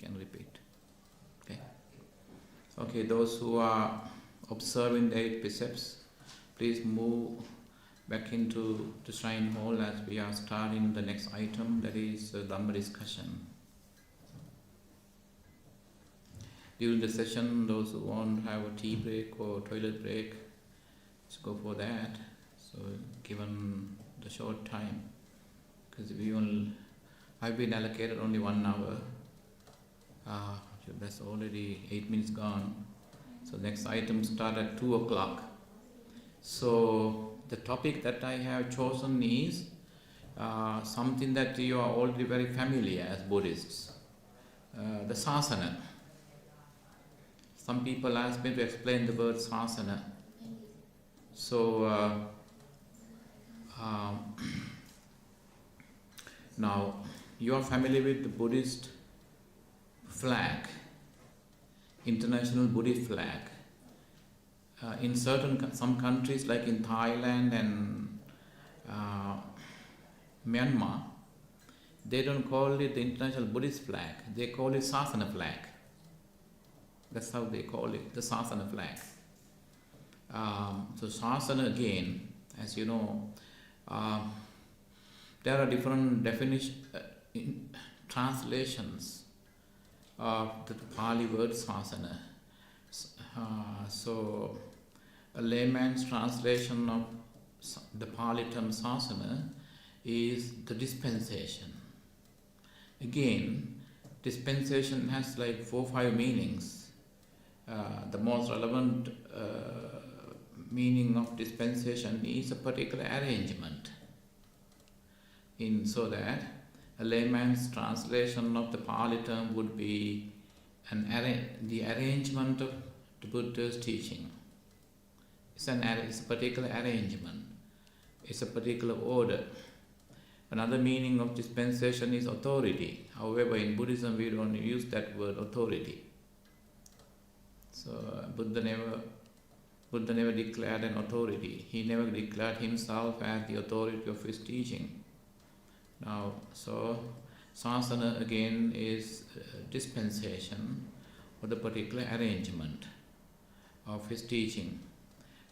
can repeat. Okay. Okay, those who are observing the 8 precepts, please move back into the shrine hall as we are starting the next item, that is Dhamma discussion. During the session, those who want to have a tea break or toilet break, let's go for that. So given the short time, because I've been allocated only 1 hour. That's already 8 minutes gone. So next item start at 2 o'clock. So the topic that I have chosen is something that you are already very familiar as Buddhists, the sasana. Some people ask me to explain the word sasana. So now you are familiar with the Buddhist flag, international Buddhist flag. In some countries like in Thailand and Myanmar, they don't call it the international Buddhist flag, they call it sasana flag. That's how they call it, the sasana flag. So sasana again, as you know, there are different translations of the Pali word sasana. So a layman's translation of the Pali term sasana is the dispensation. Again, dispensation has like 4 or 5 meanings. The most relevant meaning of dispensation is a particular arrangement. So that a layman's translation of the Pali term would be the arrangement of the Buddha's teaching. It's a particular arrangement. It's a particular order. Another meaning of dispensation is authority. However, in Buddhism we don't use that word authority. So Buddha never declared an authority. He never declared himself as the authority of his teaching. Now, so sasana again is dispensation or the particular arrangement of his teaching.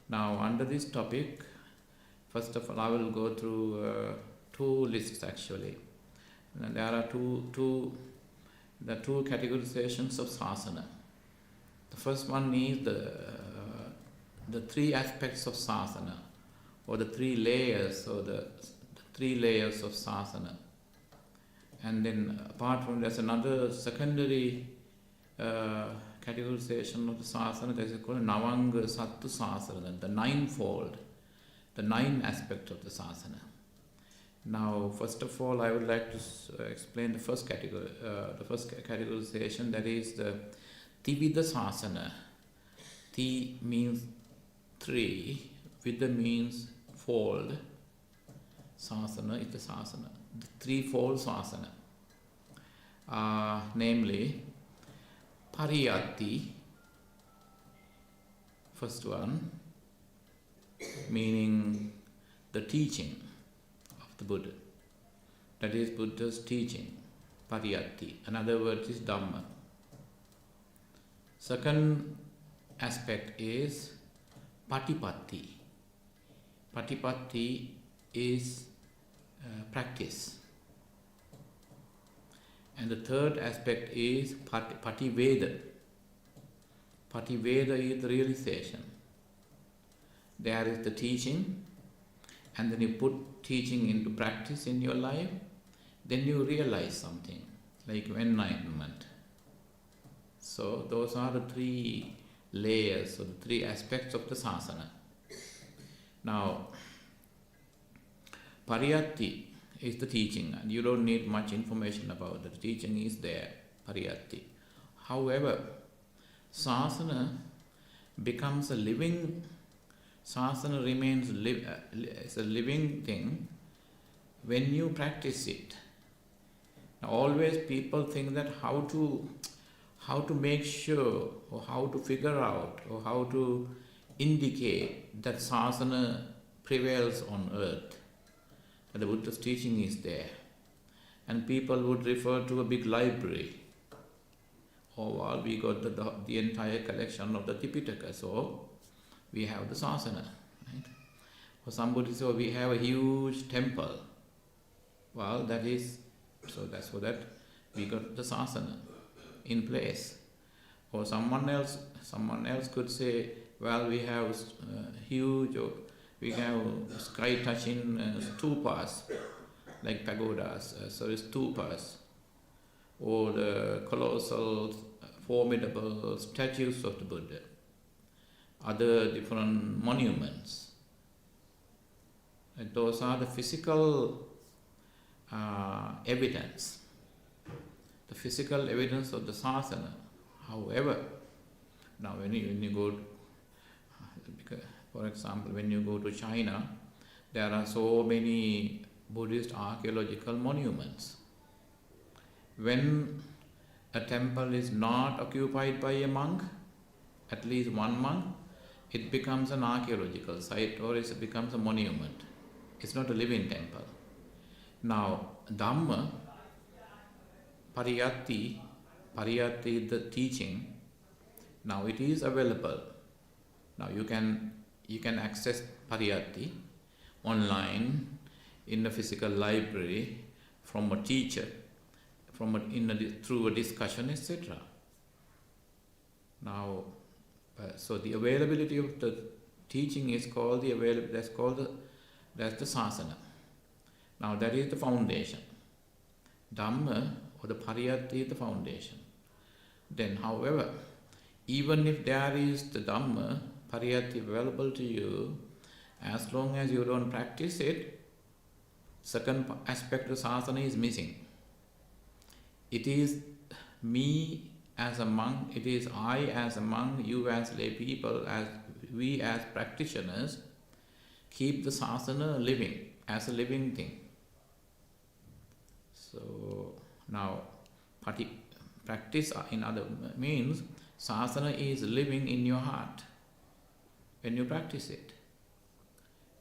Now, under this topic, first of all, I will go through 2 lists actually. And there are two categorizations of sasana. The first one is the 3 aspects of sasana, or the 3 layers, or the 3 layers of sasana. And then apart from there's another secondary categorization of the sasana that is called Navam Sattu Sasana, the 9-fold, the 9 aspect of the sasana. Now, first of all, I would like to explain the first category, the first categorization, that is the Tividha Sasana. Ti means 3, Vidha means fold. Sasana is the sasana, the 3-fold sasana. Namely, Pariyatti, first one, meaning the teaching of the Buddha. That is Buddha's teaching, Pariyatti. Another word is Dhamma. Second aspect is Patipatti. Patipatti is practice. And the third aspect is Pativeda. Pativeda is the realization. There is the teaching, and then you put teaching into practice in your life, then you realize something, like enlightenment. So those are the 3 layers, or the 3 aspects of the sasana. Now, Pariyatti is the teaching, and you don't need much information about it. The teaching is there, Pariyatti. However, sasana becomes a living, sasana remains as a living thing when you practice it. Now, always people think that how to make sure, or how to figure out, or how to indicate that sasana prevails on earth, that the Buddha's teaching is there. And people would refer to a big library. overall we got the entire collection of the Tipitaka, so we have the sasana, right? For somebody, so we have a huge temple. Well, that is, so that's for that we got the sasana in place. Or someone else could say, well, we have huge, we have sky-touching stupas, like pagodas, stupas, or the colossal, formidable statues of the Buddha, other different monuments. And those are the physical evidence, the physical evidence of the sasana. However, now when you go, for example, when you go to China, there are so many Buddhist archaeological monuments. When a temple is not occupied by a monk, at least one monk, it becomes an archaeological site or it becomes a monument. It's not a living temple. Now, Dhamma, Pariyatti is the teaching. Now it is available. Now you can access Pariyatti online, in a physical library, from a teacher, through a discussion, etc. Now, so the availability of the teaching is called that's the sasana. Now that is the foundation. Dhamma or the Pariyatti is the foundation. Then, however, even if there is the Dhamma, Pariyatti available to you, as long as you don't practice it, second aspect of sasana is missing. It is me as a monk, it is I as a monk, you as lay people, as we as practitioners, keep the sasana living, as a living thing. So now practice in other means sasana is living in your heart when you practice it.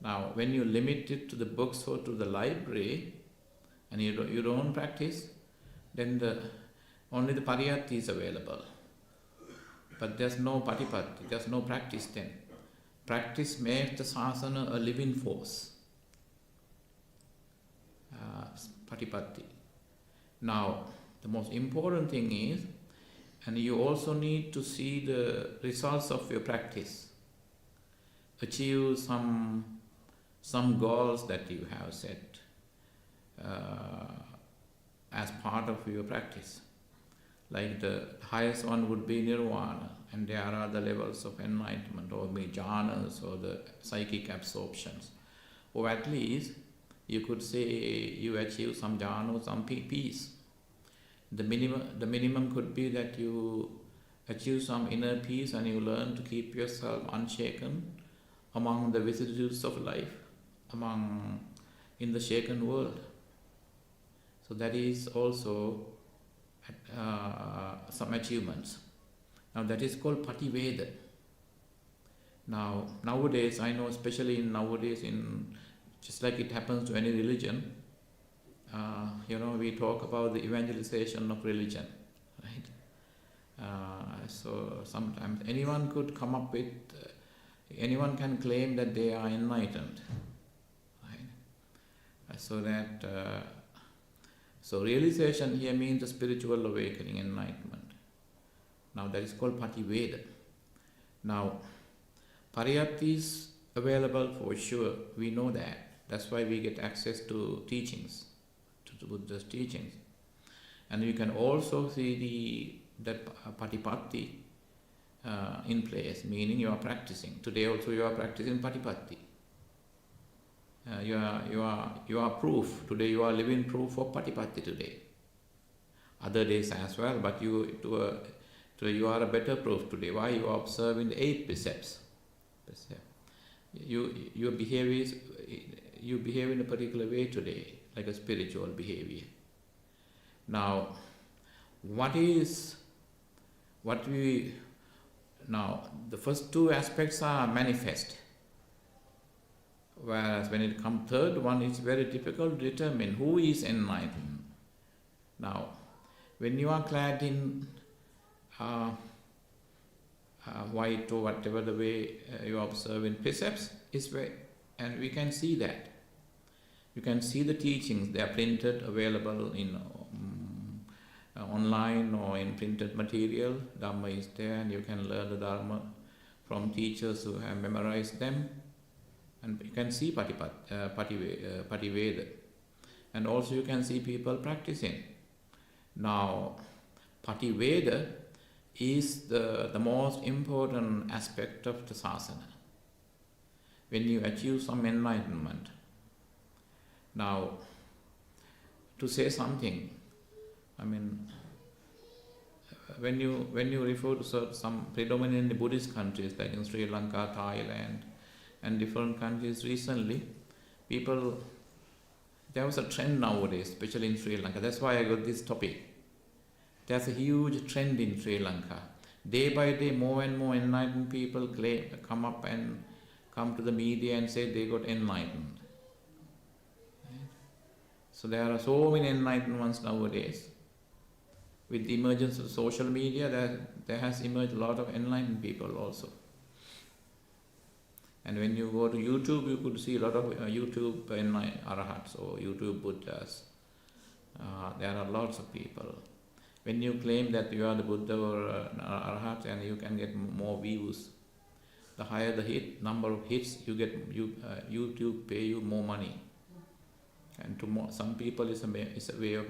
Now when you limit it to the books or to the library and you don't practice, then only the Pariyatti is available. But there's no Patipatti, there's no practice then. Practice makes the sasana a living force. Patipatti. Now, the most important thing is, and you also need to see the results of your practice. Achieve some goals that you have set as part of your practice. Like the highest one would be nirvana, and there are the levels of enlightenment, or maybe jhanas, or the psychic absorptions. Or at least you could say you achieve some jhana or some peace. The minimum could be that you achieve some inner peace and you learn to keep yourself unshaken among the vicissitudes of life, in the shaken world. So that is also some achievements. Now that is called Pativeda. Now nowadays, I know especially nowadays, just like it happens to any religion, we talk about the evangelization of religion, right? So sometimes anyone can claim that they are enlightened, right? So realization here means the spiritual awakening, enlightenment. Now that is called Pativeda. Now Pariyatti is available for sure, we know that. That's why we get access to teachings, to Buddha's teachings. And you can also see that Patipatti in place, meaning you are practicing. Today also you are practicing Patipatti. You are proof. Today you are living proof of Patipatti today. Other days as well, but today you are a better proof today. Why? You are observing the 8 precepts. You behave in a particular way today, like a spiritual behavior. Now, the first 2 aspects are manifest. Whereas when it comes third one, it's very difficult to determine who is enlightened. Now, when you are clad in uh, white or whatever the way you observe in precepts is very, and we can see that. You can see the teachings, they are printed, available in online or in printed material. Dhamma is there, and you can learn the Dharma from teachers who have memorized them. And you can see Pativeda. And also you can see people practicing. Now, Pativeda is the most important aspect of the sasana. When you achieve some enlightenment. Now, to say something, I mean, when you refer to some predominantly Buddhist countries like in Sri Lanka, Thailand, and different countries recently, people, there was a trend nowadays, especially in Sri Lanka. That's why I got this topic. There's a huge trend in Sri Lanka. Day by day, more and more enlightened people come up and come to the media and say they got enlightened. Right? So there are so many enlightened ones nowadays. With the emergence of social media, there has emerged a lot of enlightened people also. And when you go to YouTube, you could see a lot of YouTube arahats or YouTube Buddhas. There are lots of people. When you claim that you are the Buddha or arahat, and you can get more views, the higher the number of hits you get, YouTube pay you more money. And to some people, it's a way of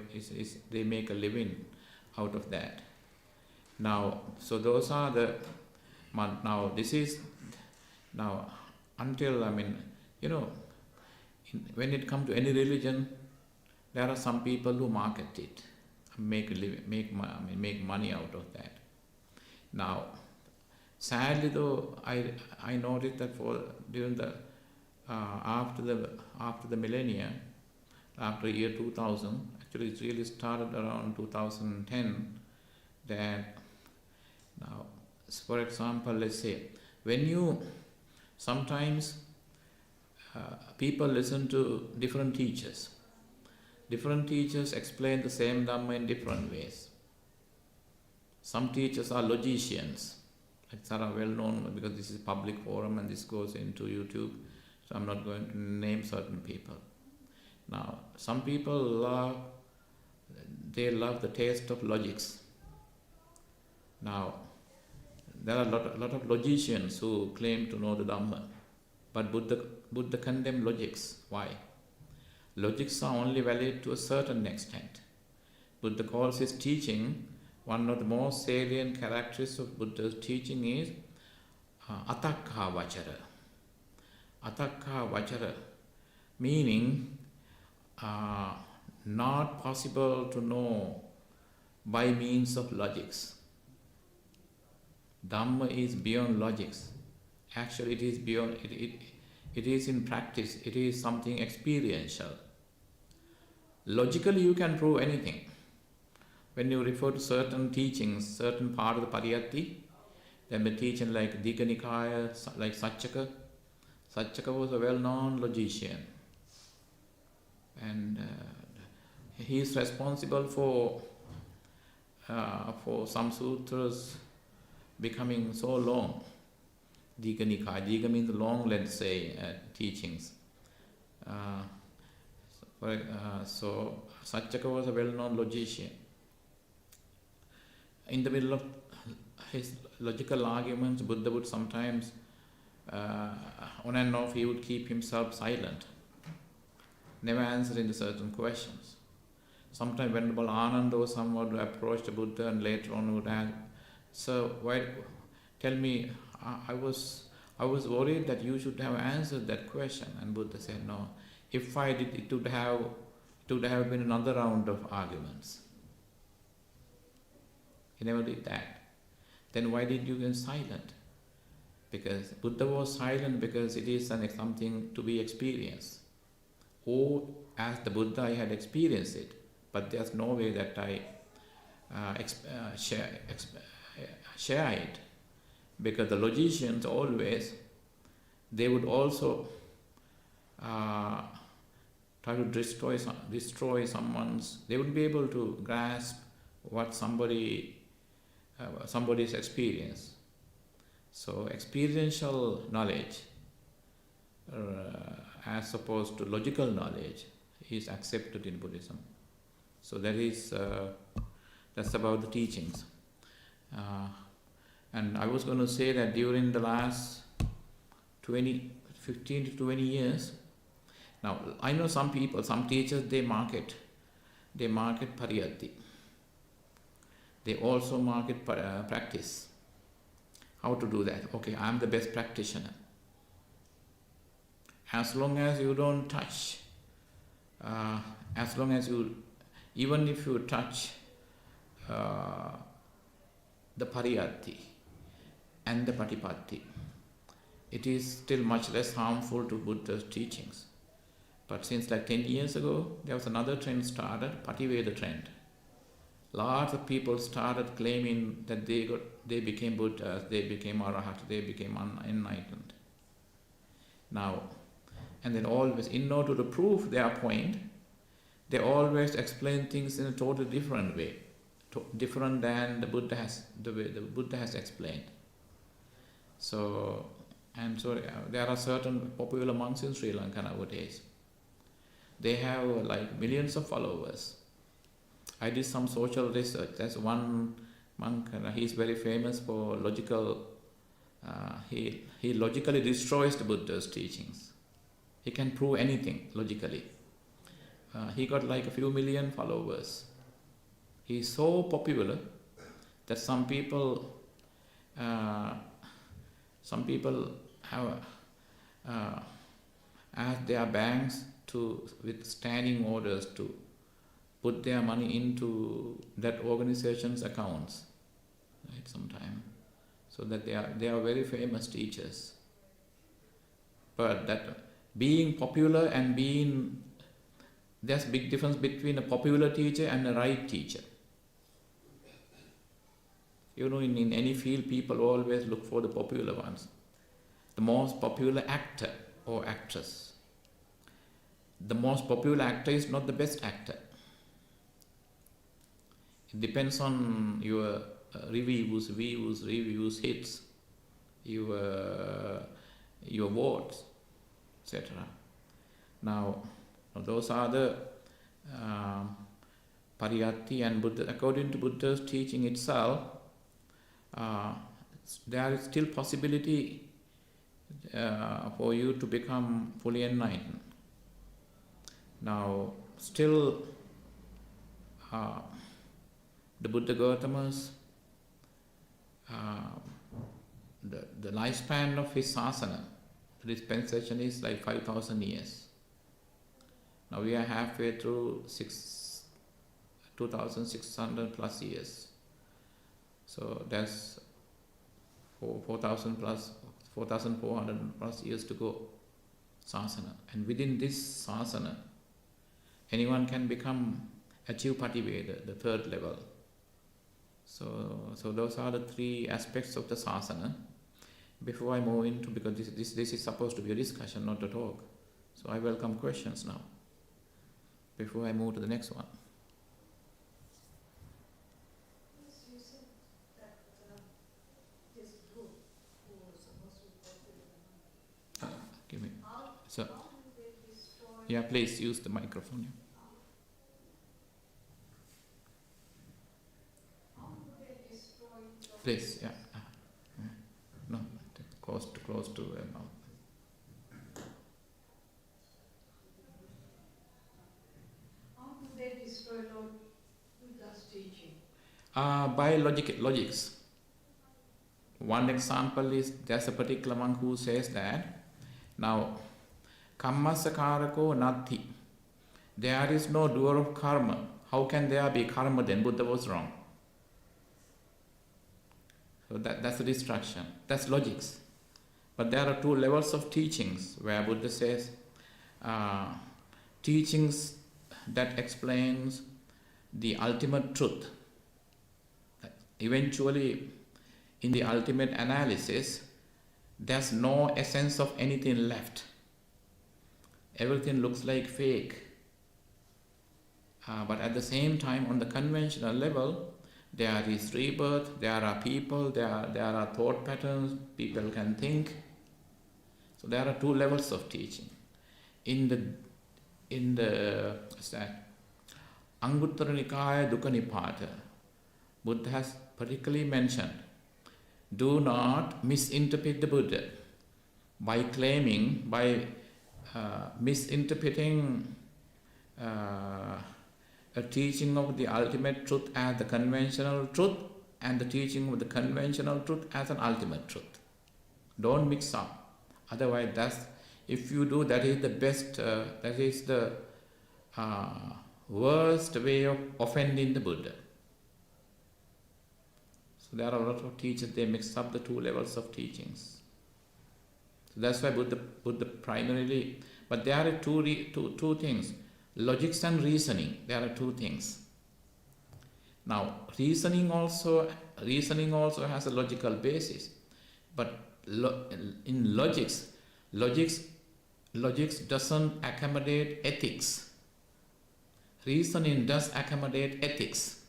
they make a living out of that. Now, so those are the now this is now. Until, I mean, when it comes to any religion, there are some people who market it, make money out of that. Now, sadly though, I noticed that during the after the millennia, after year 2000, actually it really started around 2010. That now, for example, let's say when you sometimes people listen to different teachers. Different teachers explain the same Dhamma in different ways. Some teachers are logicians. It's well known because this is a public forum and this goes into YouTube. So I'm not going to name certain people. Now, some people love the taste of logics. Now, there are a lot of logicians who claim to know the Dhamma, but Buddha condemned logics. Why? Logics are only valid to a certain extent. Buddha calls his teaching, one of the most salient characteristics of Buddha's teaching is atakha vachara. Atakha vachara, meaning not possible to know by means of logics. Dhamma is beyond logics. Actually, it is beyond. It is in practice. It is something experiential. Logically, you can prove anything. When you refer to certain teachings, certain part of the Pariyatti, then the teaching like Digha Nikaya, like Saccaka. Saccaka was a well-known logician, and he is responsible for some sutras becoming so long. Digha Nikaya. Digha means long, let's say, teachings. So Saccaka was a well-known logician. In the middle of his logical arguments, Buddha would sometimes, on and off, he would keep himself silent, never answering the certain questions. Sometimes Venerable Ananda or someone would approach the Buddha and later on would ask, "So why? Tell me, I was worried that you should have answered that question." And Buddha said, "No. If I did, it would have been another round of arguments." He never did that. Then why did you get silent? Because Buddha was silent because it is something to be experienced. Or as the Buddha, I had experienced it, but there's no way that I share it. Because the logicians always, they would also try to destroy someone's, they wouldn't be able to grasp what somebody somebody's experience. So experiential knowledge, as opposed to logical knowledge, is accepted in Buddhism. So that's about the teachings. And I was going to say that during the last 15 to 20 years, now I know some people, some teachers, they market pariyatti. They also market practice. How to do that? Okay, I'm the best practitioner. As long as you don't touch, even if you touch the pariyatti and the patipatti, it is still much less harmful to Buddha's teachings. But since like 10 years ago, there was another trend started, Pativeda trend. Lots of people started claiming that they became Buddhas, they became Arahats, they became enlightened. Now, and then always, in order to prove their point, they always explain things in a totally different way, different than the way the Buddha has explained. So there are certain popular monks in Sri Lanka nowadays. They have like millions of followers. I did some social research. There's one monk, he's very famous for logical. He logically destroys the Buddha's teachings. He can prove anything logically. He got like a few million followers. He's so popular that some people have asked their banks with standing orders to put their money into that organization's accounts, right? Sometime, so that they are very famous teachers. But that being popular and there's a big difference between a popular teacher and a right teacher. You know, in any field, people always look for the popular ones, the most popular actor or actress. The most popular actor is not the best actor. It depends on your reviews, hits, your votes, etc. Now, those are the pariyatti and Buddha. According to Buddha's teaching itself, there is still possibility for you to become fully enlightened. Now, still, the Buddha Gautamas, the lifespan of his sasana, the dispensation is like 5,000 years. Now we are halfway through 2,600 plus years. So that's 4,400 plus years to go, sasana. And within this sasana, anyone can achieve Pativeda, the third level. So those are the three aspects of the sasana. Before I move into, because this is supposed to be a discussion, not a talk. So I welcome questions now, before I move to the next one. You said that this group who was supposed to be Give me. how So, do they destroy? yeah, please use the microphone. Yeah. How do they destroy? Please, yeah. No, close to mouth. How do they destroy Lord Buddha's teaching? By logics. One example is, there's a particular monk who says that, now, kammasakarako natti. There is no doer of karma. How can there be karma then? Buddha was wrong. So that's a distraction. That's logics. But there are two levels of teachings where Buddha says, teachings that explains the ultimate truth. Eventually, in the ultimate analysis, there's no essence of anything left. Everything looks like fake. But at the same time, on the conventional level, there is rebirth, there are people, there are thought patterns, people can think. So there are two levels of teaching. In the what's that? Anguttara Nikaya Dukkha Nipata, Buddha has particularly mentioned, do not misinterpret the Buddha by misinterpreting a teaching of the ultimate truth as the conventional truth and the teaching of the conventional truth as an ultimate truth. Don't mix up. Otherwise, if you do, that is the best, that is the worst way of offending the Buddha. So there are a lot of teachers, they mix up the two levels of teachings. So that's why Buddha primarily, but there are two things, logics and reasoning. There are two things. Now, reasoning also has a logical basis, but in logics doesn't accommodate ethics. Reasoning does accommodate ethics.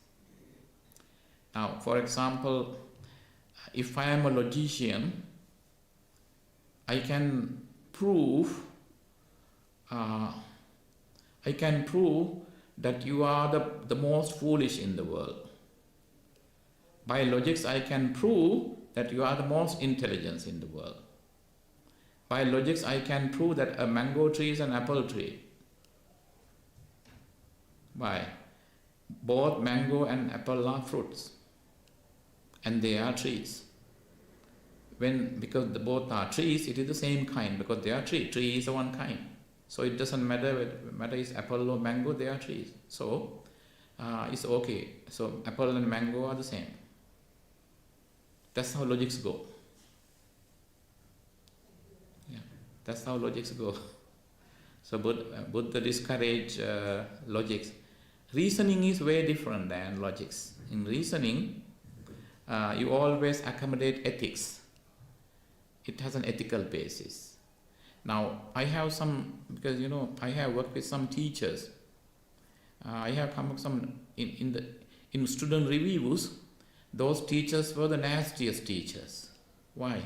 Now, for example, if I am a logician, I can prove that you are the most foolish in the world. By logics, I can prove that you are the most intelligent in the world. By logics, I can prove that a mango tree is an apple tree. Why? Both mango and apple are fruits, and they are trees. Because both are trees, it is the same kind, because they are trees. Tree is one kind. So it doesn't matter whether it's apple or mango, they are trees. So it's okay. So apple and mango are the same. That's how logics go. Yeah, that's how logics go. So Buddha discouraged logics. Reasoning is way different than logics. In reasoning, you always accommodate ethics. It has an ethical basis. Now, I have because I have worked with some teachers. I have come across some in student reviews. Those teachers were the nastiest teachers. Why?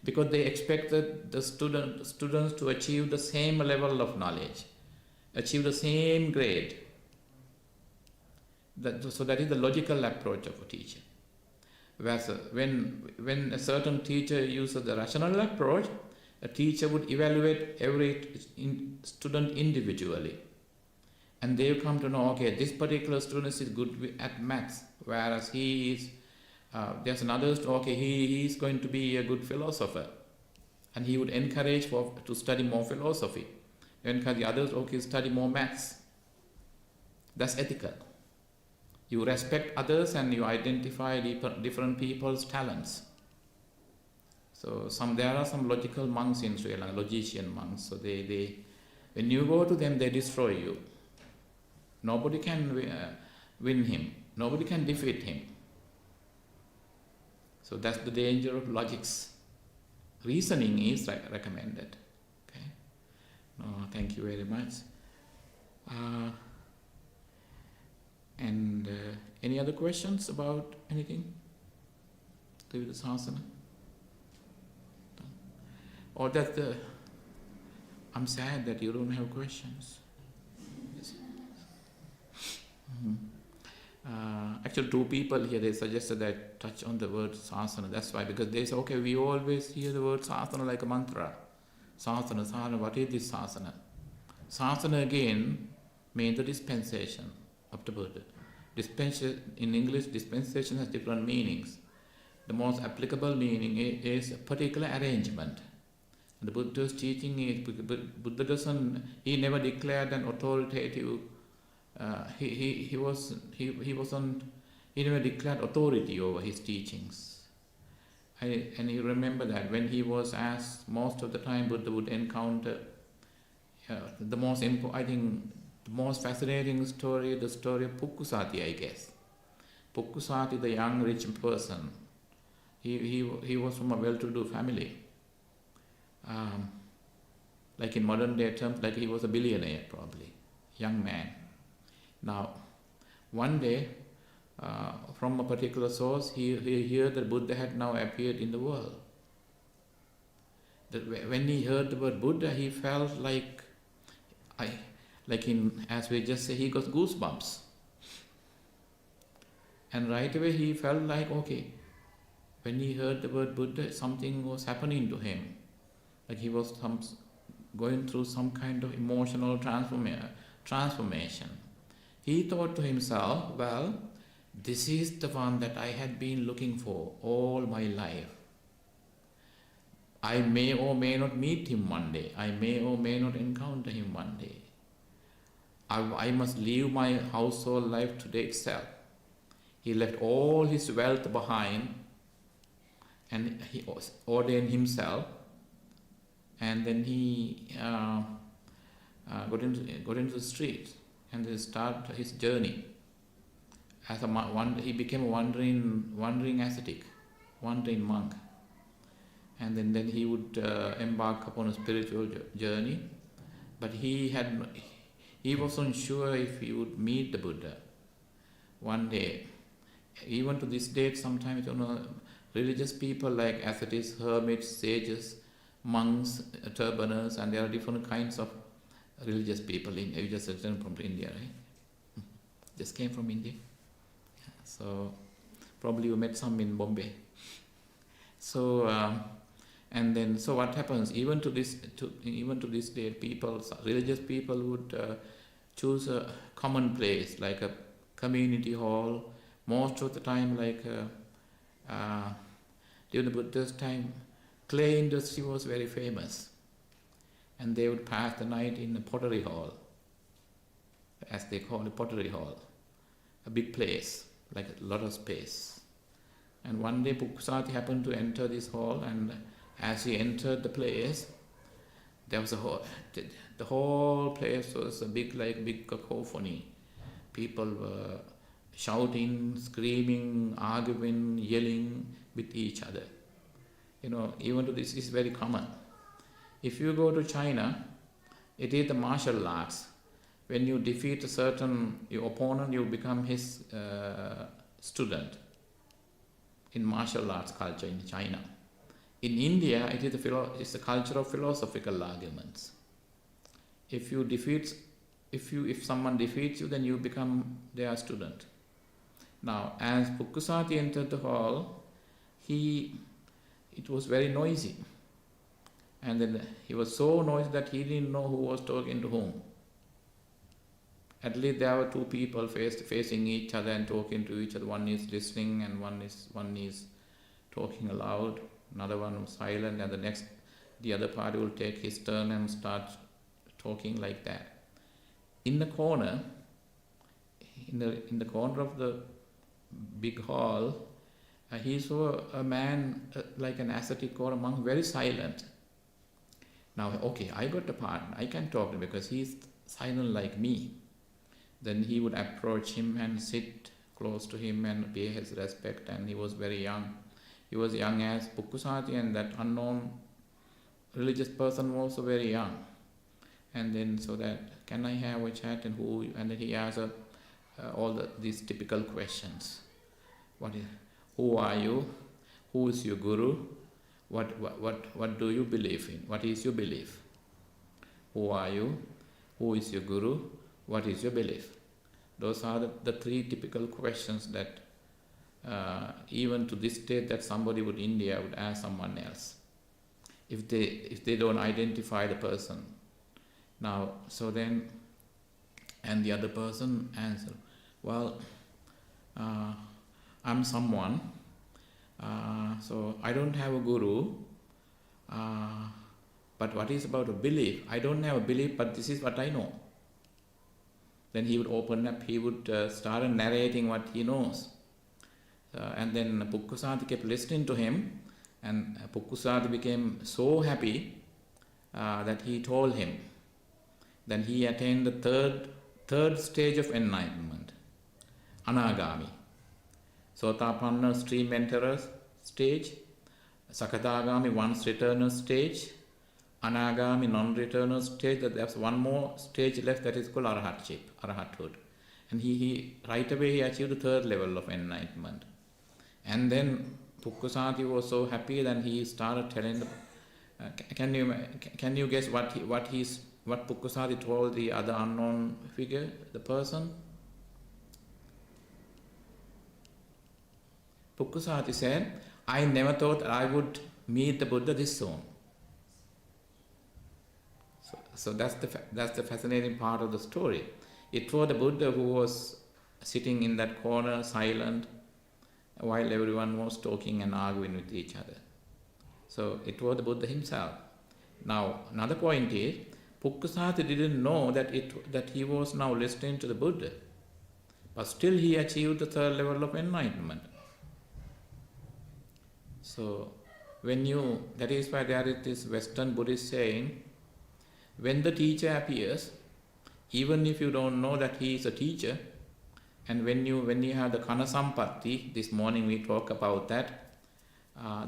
Because they expected the students to achieve the same level of knowledge, achieve the same grade. So that is the logical approach of a teacher. Whereas when a certain teacher uses the rational approach, a teacher would evaluate every student individually. And they will come to know, okay, this particular student is good at maths, whereas he is, there's another, okay, he is going to be a good philosopher. And he would encourage to study more philosophy. Encourage the others, okay, study more maths. That's ethical. You respect others and you identify different people's talents. So there are some logical monks in Sri Lanka, logician monks. So they when you go to them, they destroy you. Nobody can win him. Nobody can defeat him. So that's the danger of logics. Reasoning is recommended. Okay. No, thank you very much. And any other questions about anything? Trivida Sasana? Or I'm sad that you don't have questions. Actually, two people here, they suggested that I touch on the word sasana. That's why, because they say, okay, we always hear the word sasana like a mantra. Sasana, what is this sasana? Sasana again means the dispensation of the Buddha. Dispensation, in English, dispensation has different meanings. The most applicable meaning is a particular arrangement. The Buddha's teaching is, Buddha he never declared an authoritative, he never declared authority over his teachings. And you remember that when he was asked, most of the time Buddha would encounter the most fascinating story, the story of Pukkusati, I guess. Pukkusati, the young rich person, he was from a well-to-do family. Like in modern day terms, like he was a billionaire probably, young man. Now, one day, from a particular source, he heard that Buddha had now appeared in the world. That when he heard the word Buddha, he felt as we just say, he got goosebumps. And right away he felt like, okay, when he heard the word Buddha, something was happening to him. Like he was going through some kind of emotional transformation. He thought to himself, well, this is the one that I had been looking for all my life. I may or may not meet him one day. I may or may not encounter him one day. I must leave my household life today itself. He left all his wealth behind and he ordained himself, and then he got into the streets and then started his journey. He became a wandering ascetic, wandering monk, and then he would embark upon a spiritual journey. But he wasn't sure if he would meet the Buddha one day. Even to this date, sometimes religious people like ascetics, hermits, sages, monks, turbaners, and there are different kinds of religious people. You just returned from India, right? Just came from India. So probably you met some in Bombay. So so what happens? Even to this day, religious people would choose a common place like a community hall. Most of the time, during the Buddha's time, clay industry was very famous, and they would pass the night in a pottery hall, as they call it, pottery hall, a big place, like a lot of space. And one day Pukusati happened to enter this hall, and as he entered the place, there was the whole place was a big cacophony. People were shouting, screaming, arguing, yelling with each other. Even to this is very common. If you go to China, it is the martial arts. When you defeat your opponent, you become his student. In martial arts culture in China. In India, it is the culture of philosophical arguments. If someone defeats you, then you become their student. Now, as Pukusati entered the hall, it was very noisy. And then he was so noisy that he didn't know who was talking to whom. At least there were two people facing each other and talking to each other. One is listening and one is talking aloud. Another one was silent, and the other party will take his turn and start talking like that. In the corner of the big hall, he saw a man like an ascetic or a monk, very silent. Now, okay, I got a partner. I can talk to him because he's silent like me. Then he would approach him and sit close to him and pay his respect. And he was very young. He was young as Pukusati, and that unknown religious person was also very young. And then so that, can I have a chat, and then he asked all these typical questions. Who are you? Who is your guru? What do you believe in? What is your belief? Who are you? Who is your guru? What is your belief? Those are the three typical questions that even to this day that somebody in India would ask someone else if they don't identify the person. Now, so then, and the other person answer, well, I'm someone, so I don't have a guru, but what is about a belief? I don't have a belief, but this is what I know. Then he would open up, he would start narrating what he knows. And then Pukusati kept listening to him, and Pukusati became so happy that he told him. Then he attained the third stage of enlightenment, Anagami. Sotapanna, stream enterer stage, Sakadagami, once returner stage, Anagami, non-returner stage. There's one more stage left, that is called Arahathood. And he right away he achieved the third level of enlightenment. And then Pukkasati was so happy that he started telling can you guess what Pukkasati told the other unknown figure, the person? Pukkasati said, I never thought I would meet the Buddha this soon. So that's the fascinating part of the story. It was the Buddha who was sitting in that corner, silent, while everyone was talking and arguing with each other. So it was the Buddha himself. Now, another point is, Pukkasati didn't know that he was now listening to the Buddha. But still he achieved the third level of enlightenment. So, that is why there is this Western Buddhist saying, when the teacher appears, even if you don't know that he is a teacher, and when you have the Kana Sampatti, this morning we talk about that,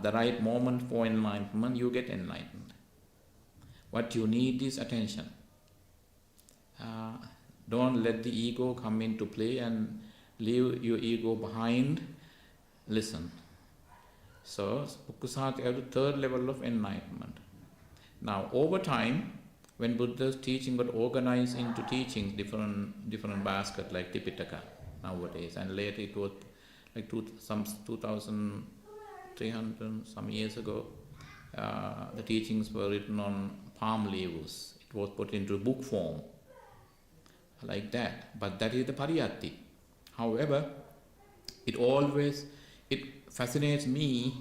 the right moment for enlightenment, you get enlightened. What you need is attention. Don't let the ego come into play and leave your ego behind. Listen. So, Pukkasati had the third level of enlightenment. Now, over time, when Buddha's teaching got organized into teachings, different baskets like Tipitaka nowadays, and later it was like 2,300 some years ago, the teachings were written on palm leaves. It was put into book form, like that. But that is the pariyatti. However, it fascinates me.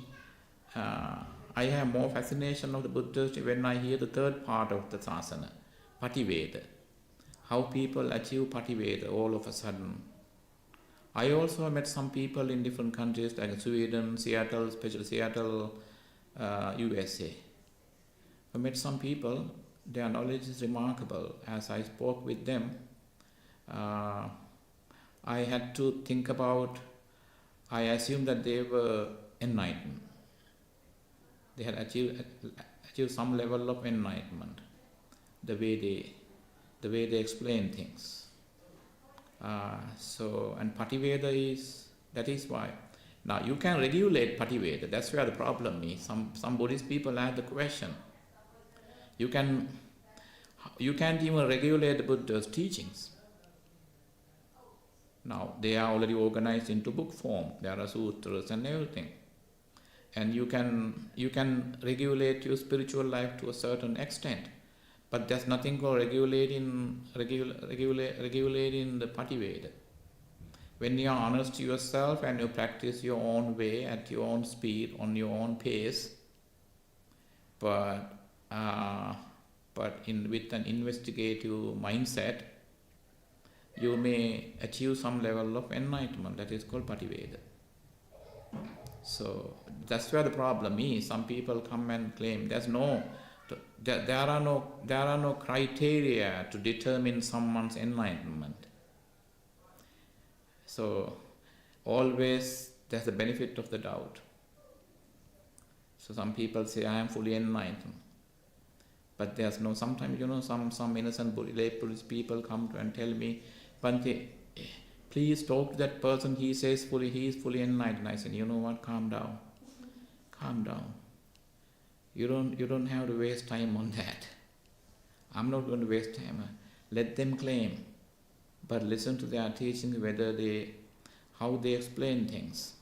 I have more fascination of the Buddha when I hear the third part of the sasana, Pativeda. How people achieve Pativeda all of a sudden. I also met some people in different countries like Sweden, Seattle, especially Seattle, USA. I met some people, their knowledge is remarkable. As I spoke with them, I had to think about, I assumed that they were enlightened. They had achieved some level of enlightenment, the way they explain things. And Pativeda that is why. Now you can regulate Pativeda. That's where the problem is. Some Buddhist people have the question. You can't even regulate the Buddha's teachings. Now they are already organized into book form. There are sutras and everything. And you can regulate your spiritual life to a certain extent, but there's nothing called regulating the Pativeda. When you are honest to yourself and you practice your own way at your own speed on your own pace, but with an investigative mindset, you may achieve some level of enlightenment. That is called Pativeda. So that's where the problem is. Some people come and claim there are no criteria to determine someone's enlightenment. So always there's the benefit of the doubt. So some people say I am fully enlightened, but there's no. Sometimes some innocent lay Buddhist people come to and tell me, Bhante, please talk to that person. He says he is fully enlightened. I said, you know what? Calm down. Calm down. You don't have to waste time on that. I'm not going to waste time. Let them claim, but listen to their teaching, how they explain things.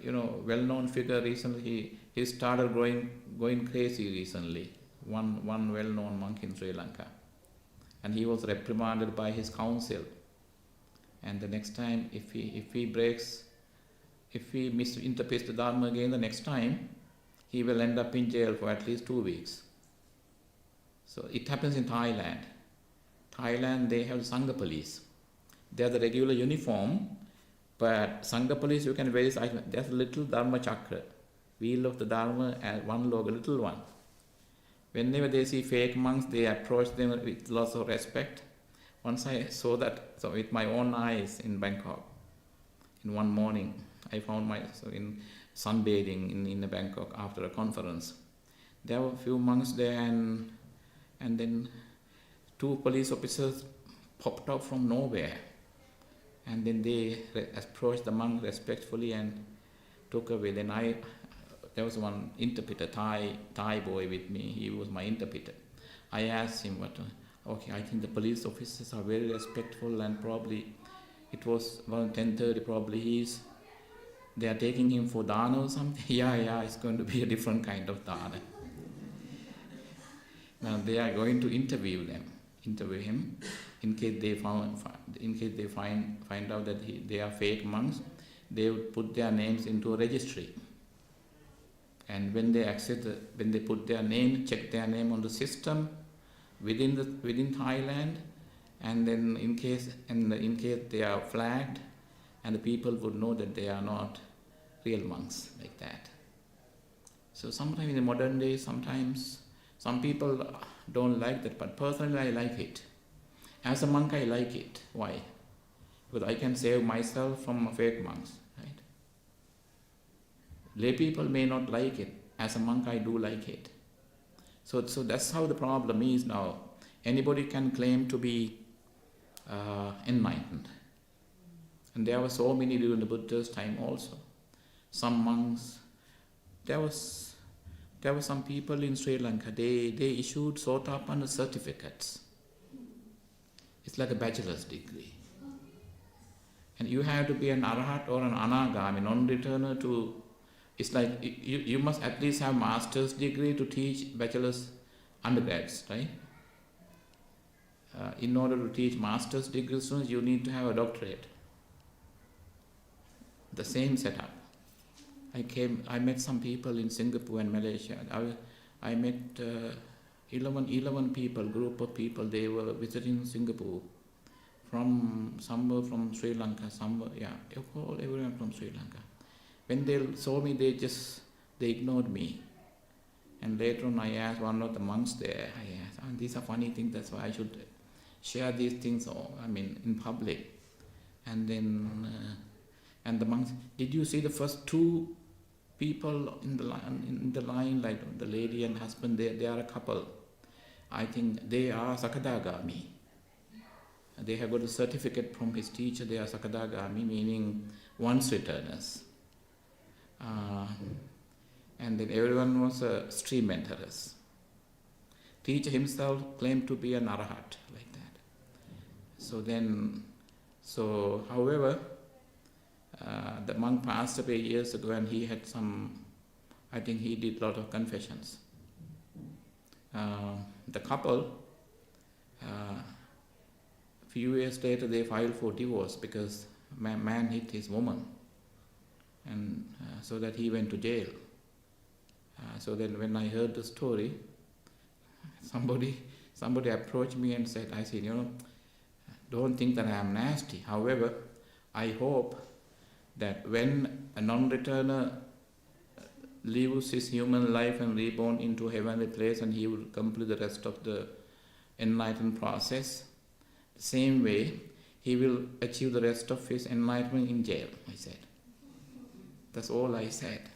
Well-known figure recently, he started going crazy recently. One well-known monk in Sri Lanka, and he was reprimanded by his council. And the next time, if he misinterprets the Dharma again, the next time, he will end up in jail for at least 2 weeks. So it happens in Thailand. Thailand, they have Sangha police. They are the regular uniform, but Sangha police, you can wear, there's a little Dharma chakra, wheel of the Dharma, and one logo, little one. Whenever they see fake monks, they approach them with lots of respect. Once I saw that, so with my own eyes in Bangkok, in one morning, I found myself in sunbathing in Bangkok after a conference. There were a few monks there, and then 2 police officers popped out from nowhere. And then they approached the monk respectfully and took away. Then there was one interpreter, Thai boy with me. He was my interpreter. I asked him, okay, I think the police officers are very respectful, and probably it was around 10:30. Probably they are taking him for dana or something. Yeah, it's going to be a different kind of dana. Now they are going to interview him, in case they find out that they are fake monks. They would put their names into a registry, and when they put their name, check their name on the system within Thailand, and then in case they are flagged, and the people would know that they are not real monks, like that. So sometimes in the modern days, sometimes some people don't like that, but personally I like it. As a monk, I like it. Why? Because I can save myself from fake monks, right? Lay people may not like it. As a monk, I do like it. So that's how the problem is now. Anybody can claim to be enlightened. And there were so many during the Buddha's time also. Some monks, there was some people in Sri Lanka, they issued Sotapanna certificates. It's like a bachelor's degree. And you have to be an Arahat or an Anagami, non-returner to, it's like you must at least have master's degree to teach bachelor's undergrads, right? In order to teach master's degree students, you need to have a doctorate. The same setup. I met some people in Singapore and Malaysia. I met 11 people, group of people. They were visiting Singapore, somewhere from Sri Lanka, everyone from Sri Lanka. When they saw me, they ignored me. And later on, I asked one of the monks there. I asked, these are funny things. That's why I should share these things. In public. And then, and the monks, did you see the first two people in the line, like the lady and husband? They are a couple. I think they are Sakadagami. They have got a certificate from his teacher. They are Sakadagami, meaning once returners. And then everyone was a stream enterers. Teacher himself claimed to be an Arahat, like that. However, the monk passed away years ago, and he had I think he did a lot of confessions. The couple, a few years later, they filed for divorce because man hit his woman, and so that he went to jail. So then when I heard the story, somebody approached me and said, I said, don't think that I am nasty. However, I hope that when a non-returner lives his human life and reborn into a heavenly place, and he will complete the rest of the enlightenment process, the same way he will achieve the rest of his enlightenment in jail, I said. That's all I said.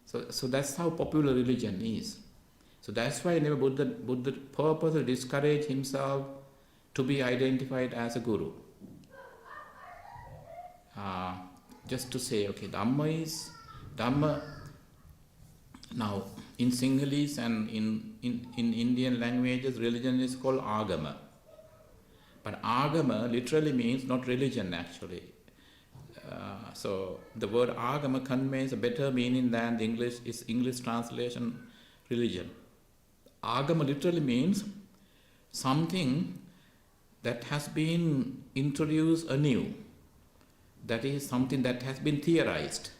So that's how popular religion is. So that's why Buddha purposely discouraged himself to be identified as a guru. Just to say, okay, Dhamma. Now, in Sinhalese and in Indian languages, religion is called Agama. But Agama literally means not religion, actually. So the word Agama conveys a better meaning than the English translation religion. Agama literally means something that has been introduced anew. That is something that has been theorized.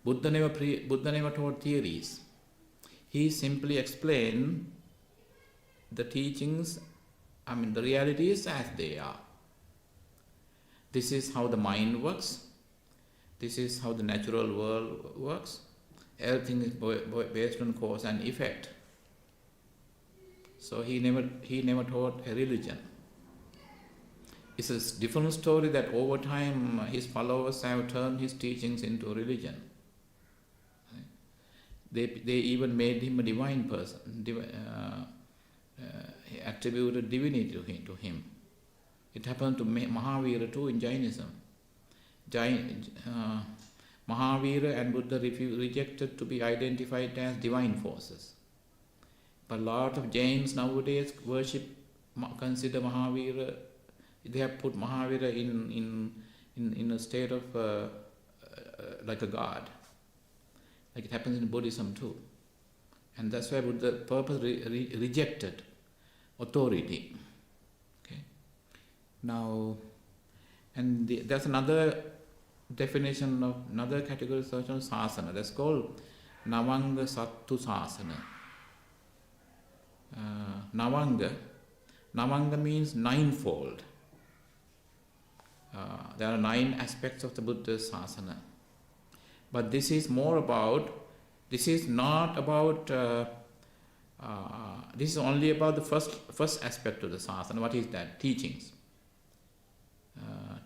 Buddha never taught theories. He simply explained the teachings, the realities as they are. This is how the mind works. This is how the natural world works. Everything is based on cause and effect. So he never taught a religion. It's a different story that over time his followers have turned his teachings into a religion. They even made him a divine person, he attributed divinity to him. It happened to Mahavira too in Jainism. Mahavira and Buddha rejected to be identified as divine forces. But a lot of Jains nowadays consider Mahavira, they have put Mahavira in a state of like a god. Like it happens in Buddhism too. And that's why Buddha purposely rejected authority. Okay. Now, and there's another definition of another categorization of sasana. That's called Navanga Sattu Sasana. Navanga means ninefold. There are 9 aspects of the Buddha's sasana. But this is not about, this is only about the first aspect of the sasana. What is that? Teachings.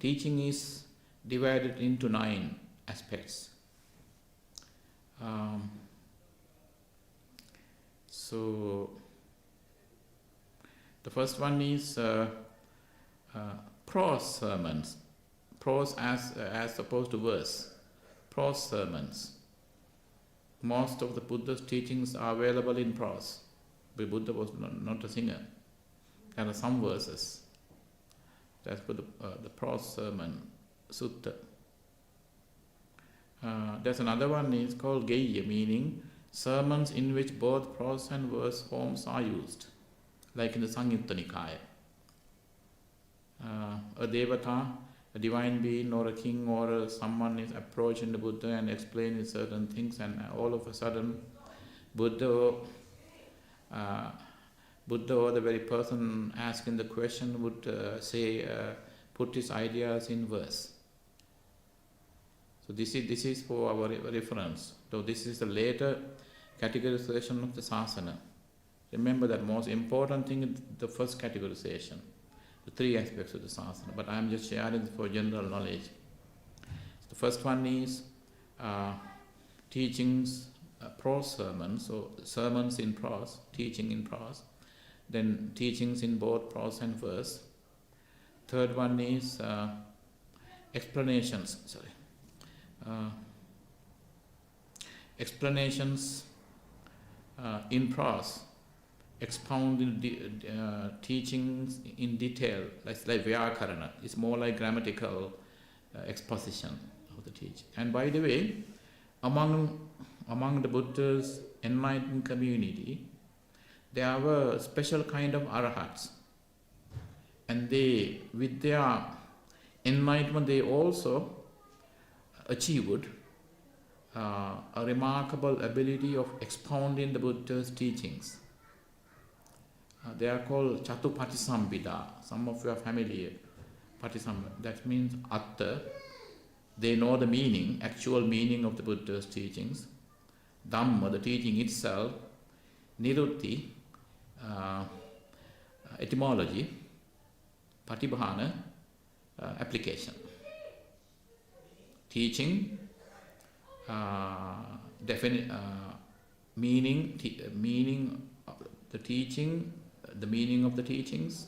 Teaching is divided into 9 aspects. So the first one is prose sermons. Prose as opposed to verse. Prose sermons. Most of the Buddha's teachings are available in prose. But Buddha was not a singer. There are some verses. That's for the prose sermon, sutta. There's another one is called Geya, meaning sermons in which both prose and verse forms are used, like in the Samyutta Nikaya. A devata, a divine being or a king or someone is approaching the Buddha and explaining certain things, and all of a sudden Buddha or the very person asking the question would say, put his ideas in verse. So this is for our reference. So this is the later categorization of the sasana. Remember that most important thing is the first categorization, the 3 aspects of the sasana. But I am just sharing for general knowledge. The first one is teachings, prose sermons, so sermons in prose, teaching in prose. Then teachings in both prose and verse. Third one is explanations. Explanations in prose, expounding teachings in detail, like Vyakarana. It's more like grammatical exposition of the teaching. And by the way, among the Buddha's enlightened community, there are a special kind of arahats. And they, with their enlightenment, they also achieved a remarkable ability of expounding the Buddha's teachings. They are called Chatupatisambhida. Some of you are familiar. Patisambhida. That means Atta. They know the meaning, actual meaning of the Buddha's teachings. Dhamma, the teaching itself. Nirutti, etymology. Patibhana, application. Teaching, meaning of the teaching, the meaning of the teachings,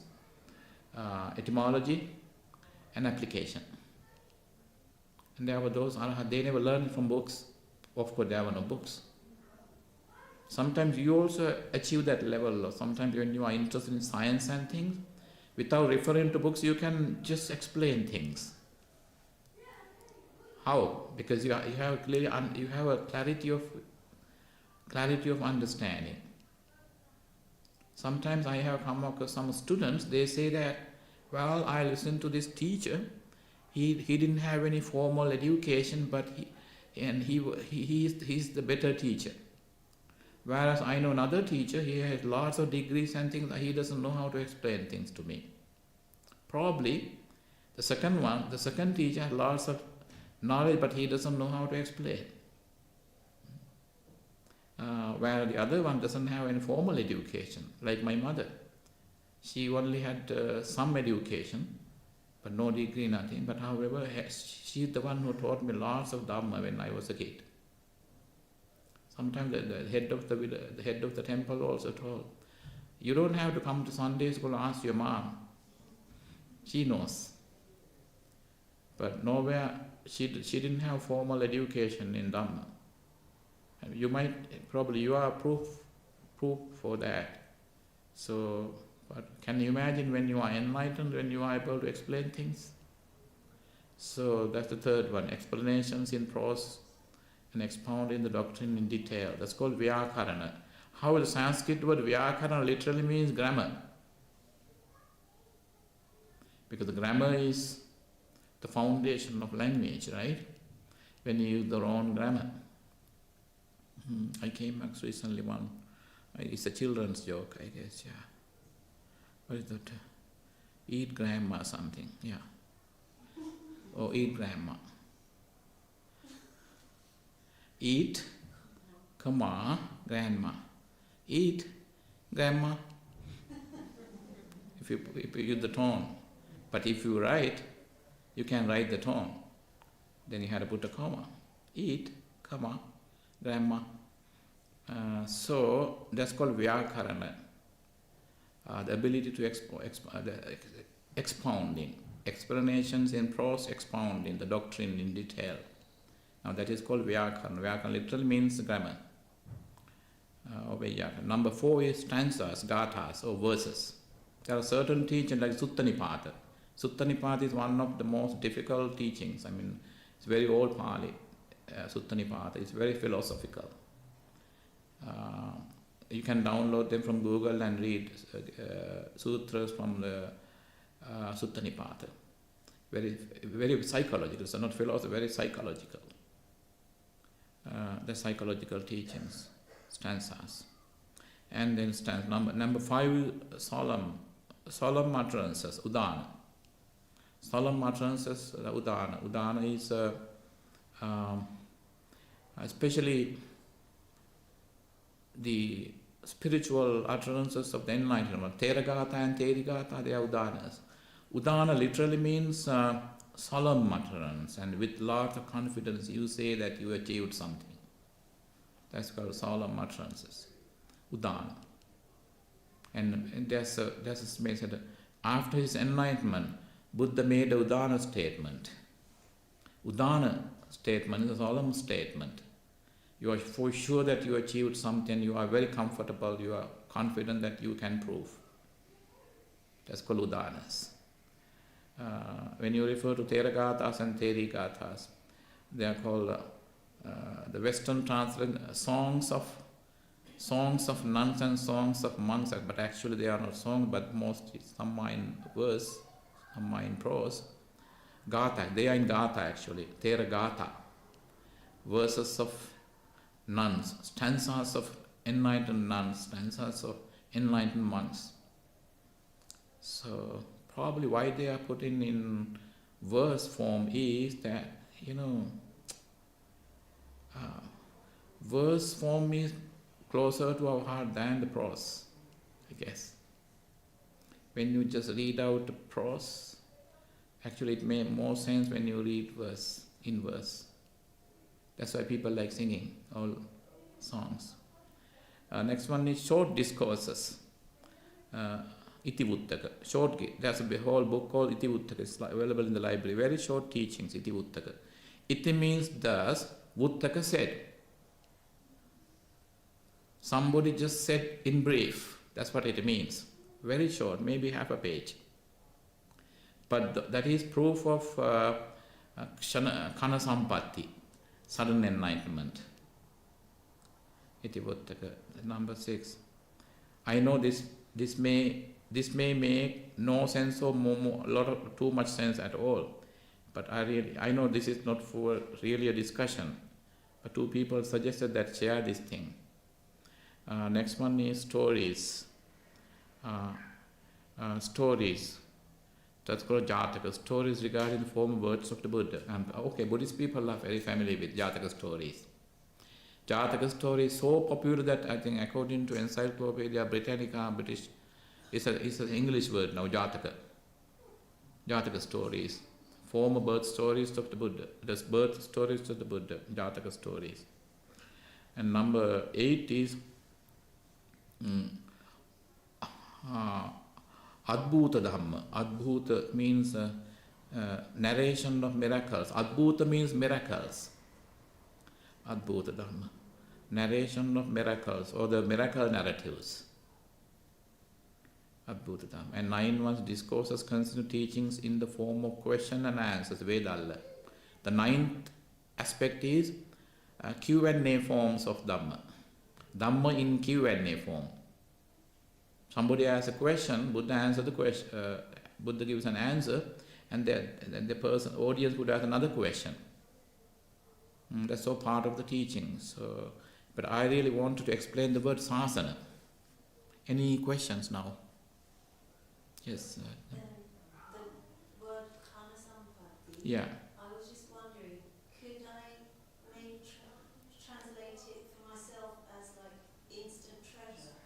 etymology, and application. And there were those, they never learned from books. Of course, there were no books. Sometimes you also achieve that level, or sometimes when you are interested in science and things, without referring to books, you can just explain things. How? Because you have a clarity of understanding. Sometimes I have come across some students. They say that, well, I listened to this teacher. He didn't have any formal education, but he's the better teacher. Whereas I know another teacher. He has lots of degrees and things. He doesn't know how to explain things to me. Probably the second teacher has lots of knowledge, but he doesn't know how to explain. Where the other one doesn't have any formal education, like my mother. She only had some education, but no degree, nothing. But however, she's the one who taught me lots of Dhamma when I was a kid. Sometimes the head of the temple also told, You don't have to come to Sunday school and ask your mom. She knows. But nowhere, she didn't have formal education in Dhamma. And you might, probably you are proof for that. So, but can you imagine when you are enlightened, when you are able to explain things? So that's the third one, explanations in prose and expounding the doctrine in detail. That's called Vyakarana. How the Sanskrit word Vyakarana literally means grammar. Because the grammar is the foundation of language, right? When you use the wrong grammar. I came across recently one, it's a children's joke, I guess, yeah. What is that? Eat grandma something, yeah. Or eat grandma. Eat, comma, grandma. Eat, grandma. If you use the tone. But if you write, you can write the tone. Then you have to put a comma. Eat, comma, grandma. So that's called Vyakarana. The ability to expounding. Explanations in prose, expounding the doctrine in detail. Now that is called Vyakarana. Vyakarana literally means grammar. Number 4 is stanzas, gathas or verses. There are certain teachings like Sutta Nipata. Sutta Nipata is one of the most difficult teachings. I mean, it's very old Pali. Sutta Nipata is very philosophical. You can download them from Google and read sutras from the Sutta Nipata. Very, very psychological. So not philosophy, very psychological. The psychological teachings, stanzas. And then number 5, solemn utterances, udana. Solemn utterances, udana. Udana is especially the spiritual utterances of the enlightenment. Theragata and Therigata, they are udanas. Udana literally means solemn utterance, and with lot of confidence you say that you achieved something. That's called solemn utterances. Udana. And there's a message. After his enlightenment, Buddha made a Udana statement. Udana statement is a solemn statement. You are for sure that you achieved something, you are very comfortable, you are confident that you can prove. That's called Udanas. When you refer to Theragathas and Therigathas, they are called the Western translation songs of nuns and songs of monks, but actually they are not songs, but mostly some are in verse, some are in prose. Gatha, they are in Gatha actually, Theragatha, verses of nuns, stanzas of enlightened nuns, stanzas of enlightened monks. So probably why they are put in verse form is that, verse form is closer to our heart than the prose, I guess. When you just read out the prose, actually it makes more sense when you read verse in verse. That's why people like singing all songs. Next one is short discourses. Itivuttaka. Short, there's a whole book called Itivuttaka. It's available in the library. Very short teachings, Itivuttaka. Iti means thus, Vuttaka said. Somebody just said in brief. That's what it means. Very short, maybe half a page. But that is proof of Kana Sampatti, sudden enlightenment. Itivuttaka. Number 6. I know this may make no sense or too much sense at all. But I know this is not for really a discussion. But 2 people suggested that share this thing. Next one is stories. Stories. That's called Jataka. Stories regarding the former words of the Buddha. Buddhist people are very familiar with Jataka stories. Jataka story is so popular that I think according to Encyclopedia Britannica, British, it's an English word now, Jataka. Jataka stories. Former birth stories of the Buddha. There's birth stories of the Buddha, Jataka stories. And number 8 is Adbhuta Dhamma. Adbhuta means narration of miracles. Adbhuta means miracles. Adbhuta Dhamma. Narration of miracles or the miracle narratives. Adbhuta Dhamma. And 9 ones discourses consider teachings in the form of question and answers. Vedalla. The 9th aspect is Q&A forms of Dhamma. Dhamma in Q&A form. Somebody asks a question, Buddha answers the question. Buddha gives an answer, and the person, audience would ask another question. That's all part of the teaching. So, but I really wanted to explain the word sasana. Any questions now? Yes. The word kanasampati. Yeah. I was just wondering, could I maybe translate it for myself as like instant treasure?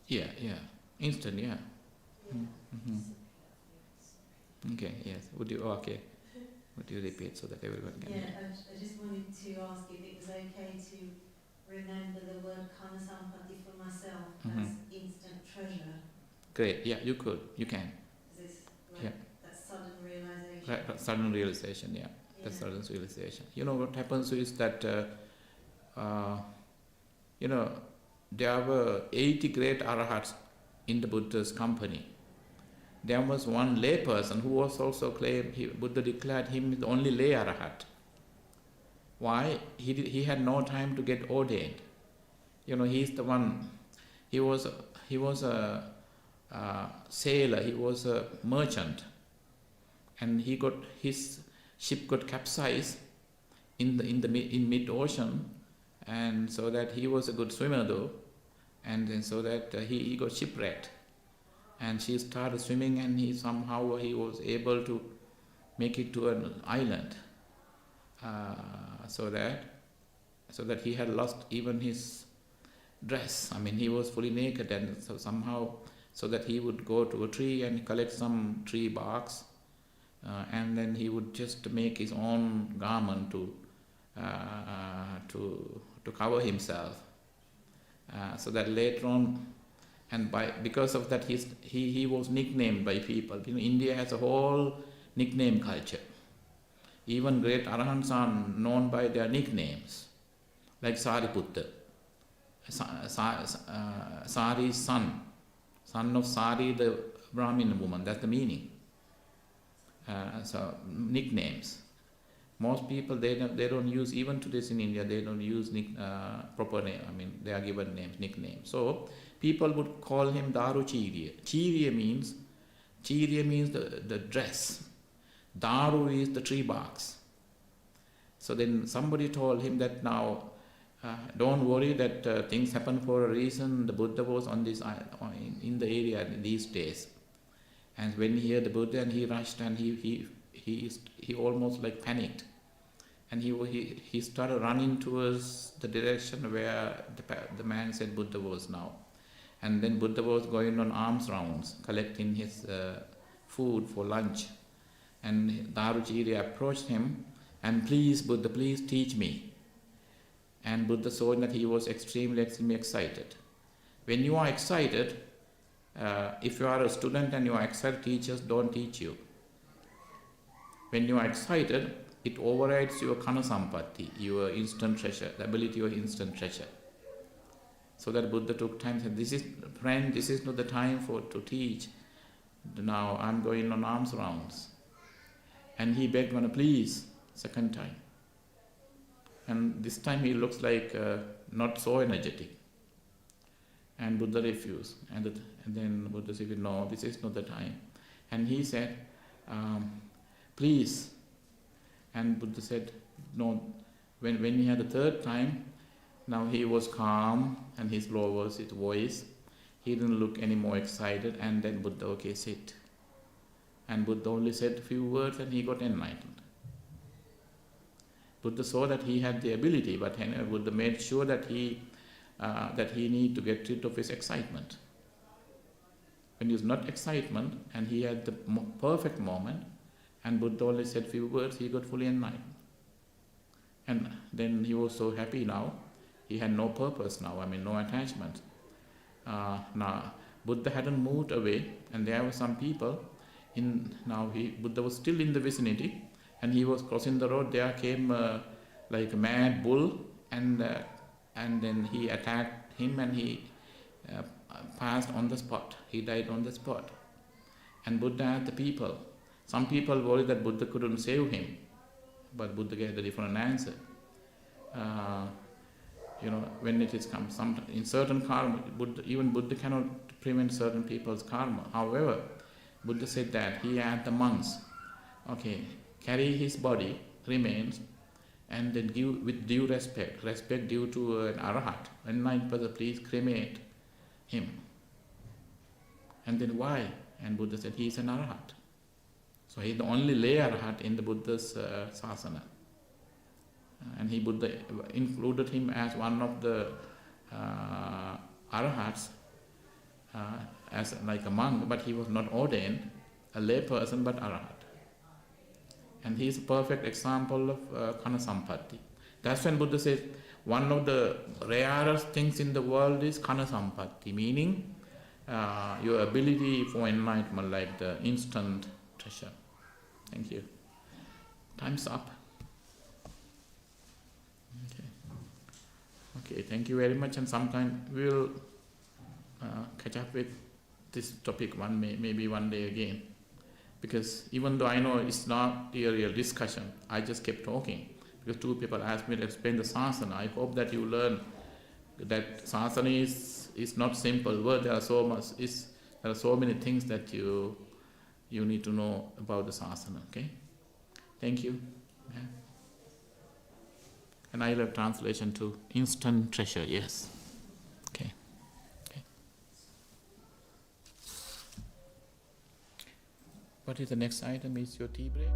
Yeah. Instant, yeah. Yeah. Mm-hmm. Okay, yes. Would you repeat so that everyone can hear? I just wanted to ask if it was okay to remember the word kanasampati for myself as instant treasure. Great, yeah, you can. Is this like that sudden realization? Right, sudden realization, yeah. That sudden realization. You know what happens is that, there were 80 great arahats in the Buddha's company. There was one lay person who was also claimed, Buddha declared him the only lay arahat. Why? He had no time to get ordained. He's the one, he was a sailor, he was a merchant, and his ship got capsized in mid-ocean, and so that he was a good swimmer though, and then so that he got shipwrecked, and she started swimming, and he was able to make it to an island, so that he had lost even his dress. I mean, he was fully naked, and so that he would go to a tree and collect some tree barks, and then he would just make his own garment to cover himself, so that later on, and because of that, he was nicknamed by people. India has a whole nickname culture. Even great arahants are known by their nicknames, like Sariputta. Sari's son of Sari, the Brahmin woman. That's the meaning. So nicknames. Most people they don't use, even to this in India, they don't use proper name. I mean, they are given names, nicknames. So people would call him Daru Chirya. Chirya means the dress. Daru is the tree barks. So then somebody told him that now, don't worry that things happen for a reason. The Buddha was on this in the area these days, and when he heard the Buddha, and he rushed, and he almost like panicked, and he started running towards the direction where the man said Buddha was now, and then Buddha was going on alms rounds collecting his food for lunch, and Daruchirya approached him, and please Buddha, please teach me. And Buddha saw that he was extremely excited. When you are excited, if you are a student and you are excited, teachers don't teach you. When you are excited, it overrides your kanasampati, your instant treasure, the ability of instant treasure. So that Buddha took time and said, this is not the time to teach. Now I'm going on alms rounds. And he begged, please, second time. And this time he looks like not so energetic. And Buddha refused. And then Buddha said, no, this is not the time. And he said, please. And Buddha said, no. When he had the third time, now he was calm, and his lowers his voice. He didn't look any more excited. And then Buddha, okay, sit. And Buddha only said a few words, and he got enlightened. Buddha saw that he had the ability, but Buddha made sure that he need to get rid of his excitement. When he was not excitement, and he had the perfect moment, and Buddha only said few words, he got fully enlightened. And then he was so happy now. He had no purpose now, no attachment. Now Buddha hadn't moved away, and there were some people. Buddha was still in the vicinity, and he was crossing the road. There came like a mad bull, and then he attacked him, and he passed on the spot. He died on the spot. And Buddha asked the people. Some people worried that Buddha couldn't save him, but Buddha gave a different answer. When it is come, in certain karma, even Buddha cannot prevent certain people's karma. However, Buddha said that he had the monks, carry his body, remains, and then give with due respect due to an arahat, enlightened person, please cremate him. And then why? And Buddha said he is an arahat. So he is the only lay arahat in the Buddha's sasana. And Buddha included him as one of the arahats, as like a monk, but he was not ordained, a lay person, but arahat. And he is a perfect example of kana sampatti. That's when Buddha says one of the rarest things in the world is kana sampatti, meaning your ability for enlightenment, like the instant treasure. Thank you. Time's up. Okay, thank you very much, and sometime we will catch up with this topic maybe one day again. Because even though I know it's not a real discussion, I just kept talking. Because two people asked me to explain the sasana. I hope that you learn that sasana is not simple word. There are so many things that you need to know about the sasana. Okay, thank you. Yeah. And I will have translation to instant treasure. Yes. Okay. What is the next item? Is your tea break?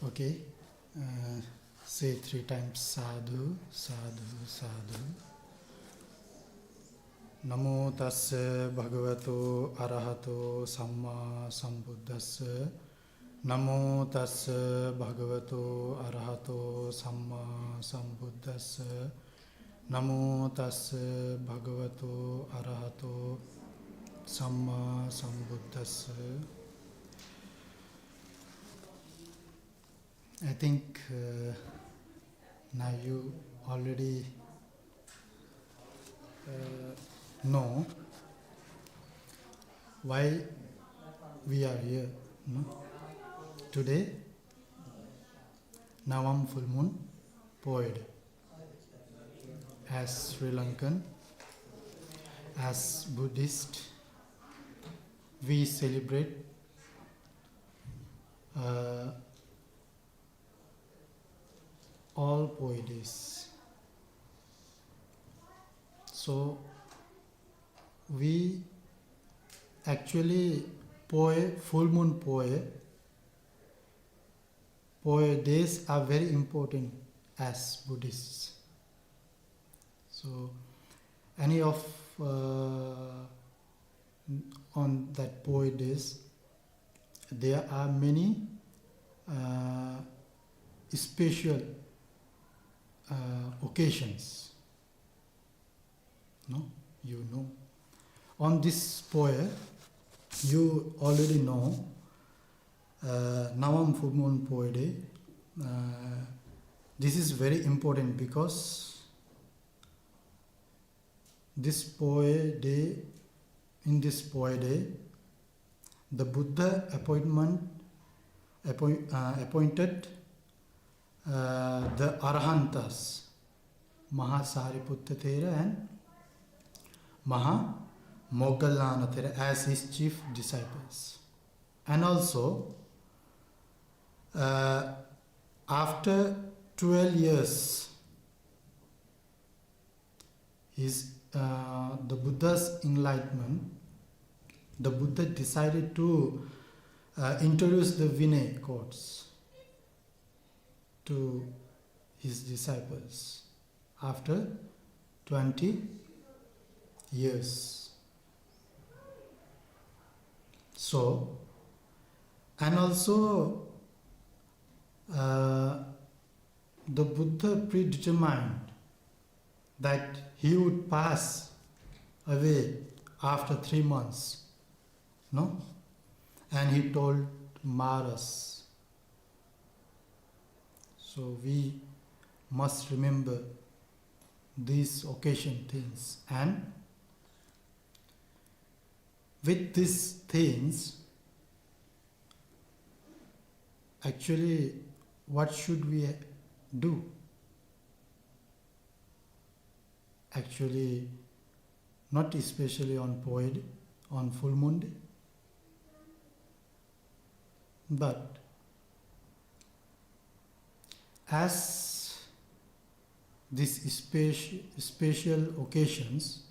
Okay, say 3 times sadhu, sadhu, sadhu. Namo tassa bhagavato arahato samma sambuddhassa. Namo tassa bhagavato arahato samma sambuddhassa. Namo tassa bhagavato arahato samma sambuddhassa. I think now you already know why we are here. No? Today, Navam full moon poet. As Sri Lankan, as Buddhist, we celebrate all poets. So we actually full moon poet days are very important as Buddhists. So any of on that poet days, there are many special occasions. No, you know. On this poem, you already know Navam full moon poet day. This is very important because this poet day, in this poet day, the Buddha appointed the Arhantas, Mahasariputta Thera and Maha Moggallana Thera as his chief disciples. And also, after 12 years, the Buddha's enlightenment, the Buddha decided to introduce the Vinaya codes to his disciples after 20 years. So, and also the Buddha predetermined that he would pass away after 3 months. No? And he told Maras. So we must remember these occasion things. And with these things, actually, what should we do? Actually, not especially on poet, on full moon day, but as these special occasions,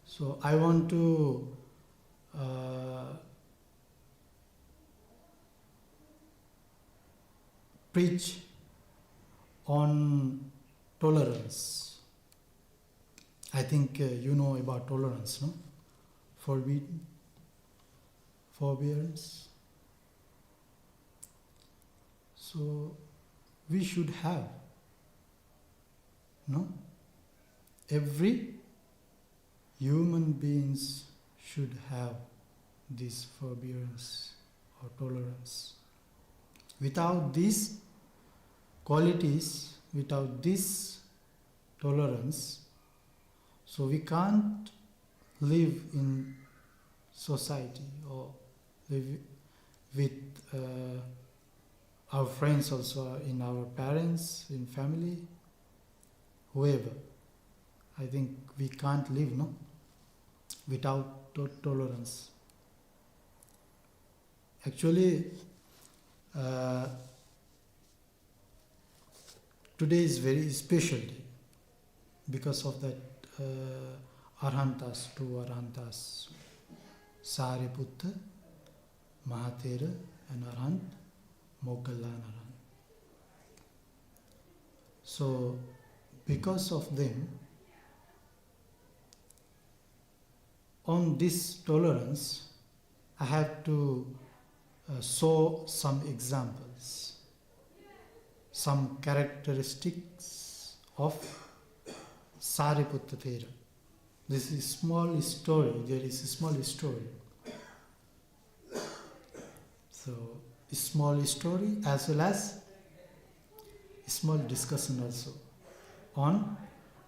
so I want to preach on tolerance. I think you know about tolerance, no? Forbearance. So we should have, no? Every human beings should have this forbearance or tolerance. Without these qualities, without this tolerance, so we can't live in society or live with our friends also, in our parents, in family, whoever. I think we can't live, no, without tolerance. Actually, today is very special day because of that Arhantas, two Arhantas, Sariputta, Mahathera, and Arhant Moggallana. So, because of them, on this tolerance, I have to show some examples, some characteristics of Sariputta Thera. This is small story. There is a small story. So, small story as well as small discussion also on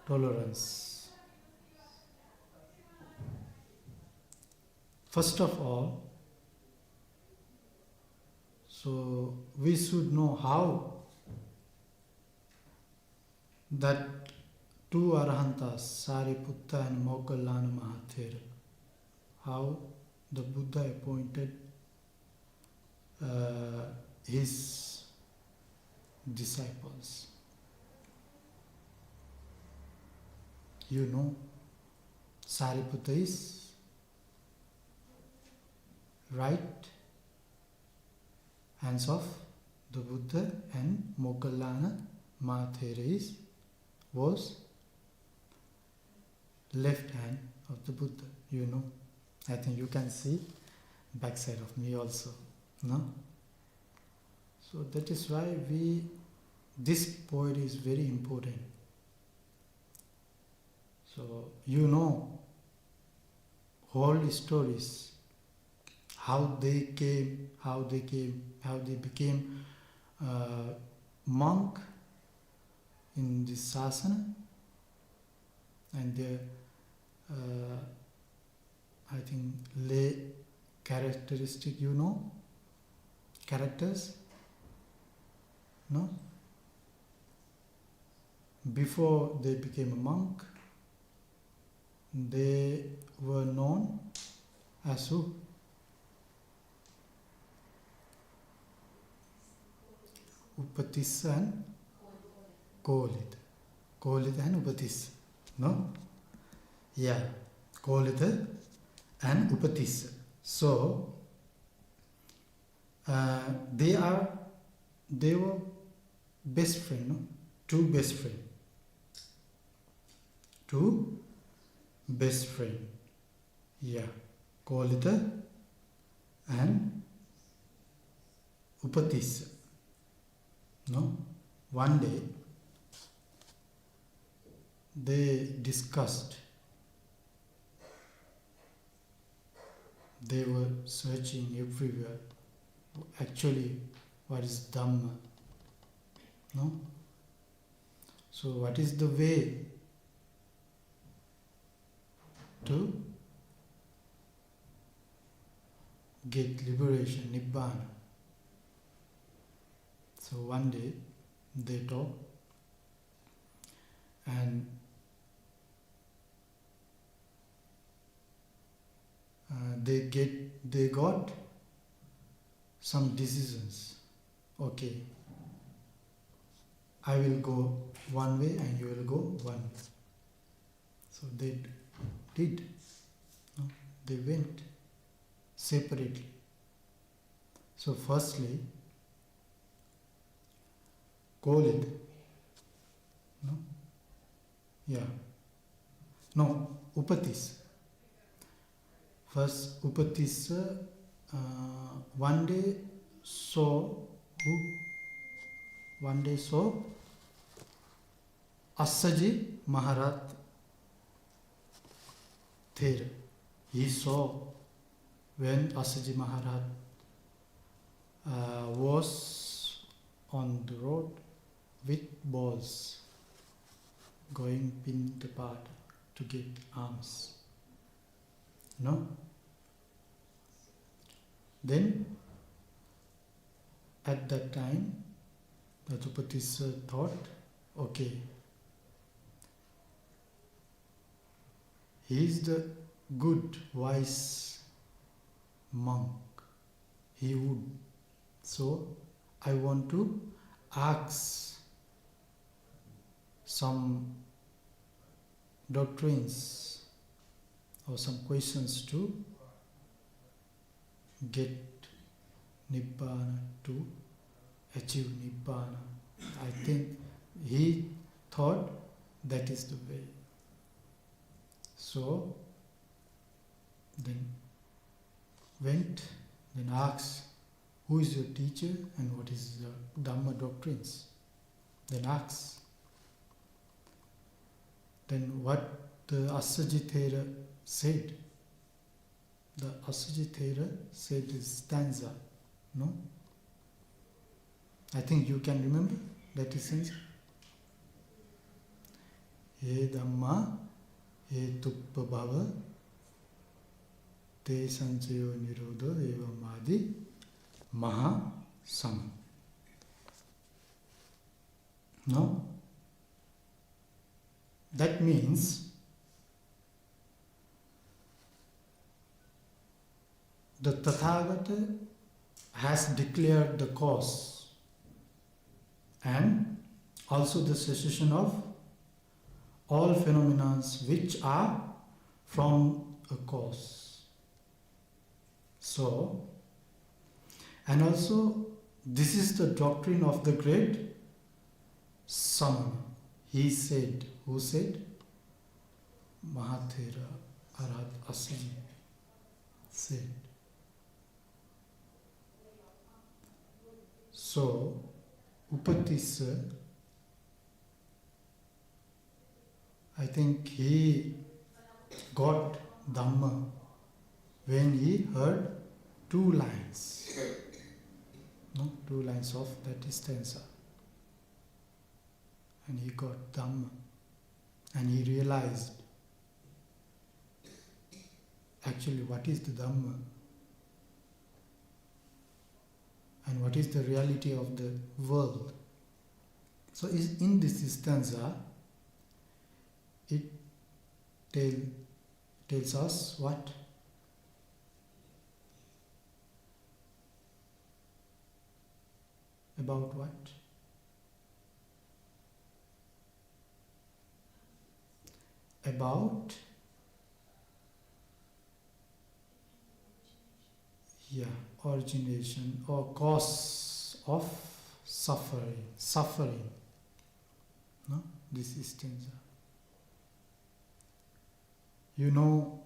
tolerance. First of all, so we should know how that two Arhantas, Sariputta and Moggallana Mahathera, how the Buddha appointed his disciples. You know, Sariputta is right hands of the Buddha and Moggallana Mahathera was left hand of the Buddha. You know, I think you can see backside of me also, no? So that is why this point is very important. So you know whole stories, how they became monk in this sasana, and their I think lay characteristic, you know, characters, no? Before they became a monk, they were known as who? Upatissa and Kolita. Kolita and Upatissa, no? Yeah, Kolita and Upatissa. So they were best friend, no? Two best friend. Yeah, Kolita and Upatissa. No, one day they discussed. They were searching everywhere. Actually, what is Dhamma? No? So what is the way to get liberation, Nibbana? So one day they talked, and they got some decisions. Okay, I will go one way and you will go one way. So they did. No? They went separately. So firstly, Kolid, no? Yeah. No, Upatis. First, Upatis one day saw Assaji Maharat Thera. He saw when Assaji Maharat was on the road with balls going in the path to get alms. No? Then at that time the Upatisha thought, okay, he is the good, wise monk. He would. So I want to ask some doctrines or some questions to get Nibbana, to achieve Nibbana. I think he thought that is the way. So then went, then asked, who is your teacher and what is the Dhamma doctrines? Then asked. Then what the Assaji Thera said. The Assaji Thera said this stanza, no? I think you can remember that essence. He Dhamma he Tuppa Bhava Te Sanchayo Nirodha Eva Madi Maha Sam. No? That means the Tathagata has declared the cause and also the cessation of all phenomena which are from a cause. So, and also this is the doctrine of the great Samana. He said, who said? Mahathera Arhat Asli said. So, Upatissa, I think he got Dhamma when he heard 2 lines. No, 2 lines of that stanza. And he got Dhamma. And he realized actually what is the Dhamma and what is the reality of the world. So in this stanza, it tells us what? About what? About origination or cause of suffering. No, this is stanza. You know,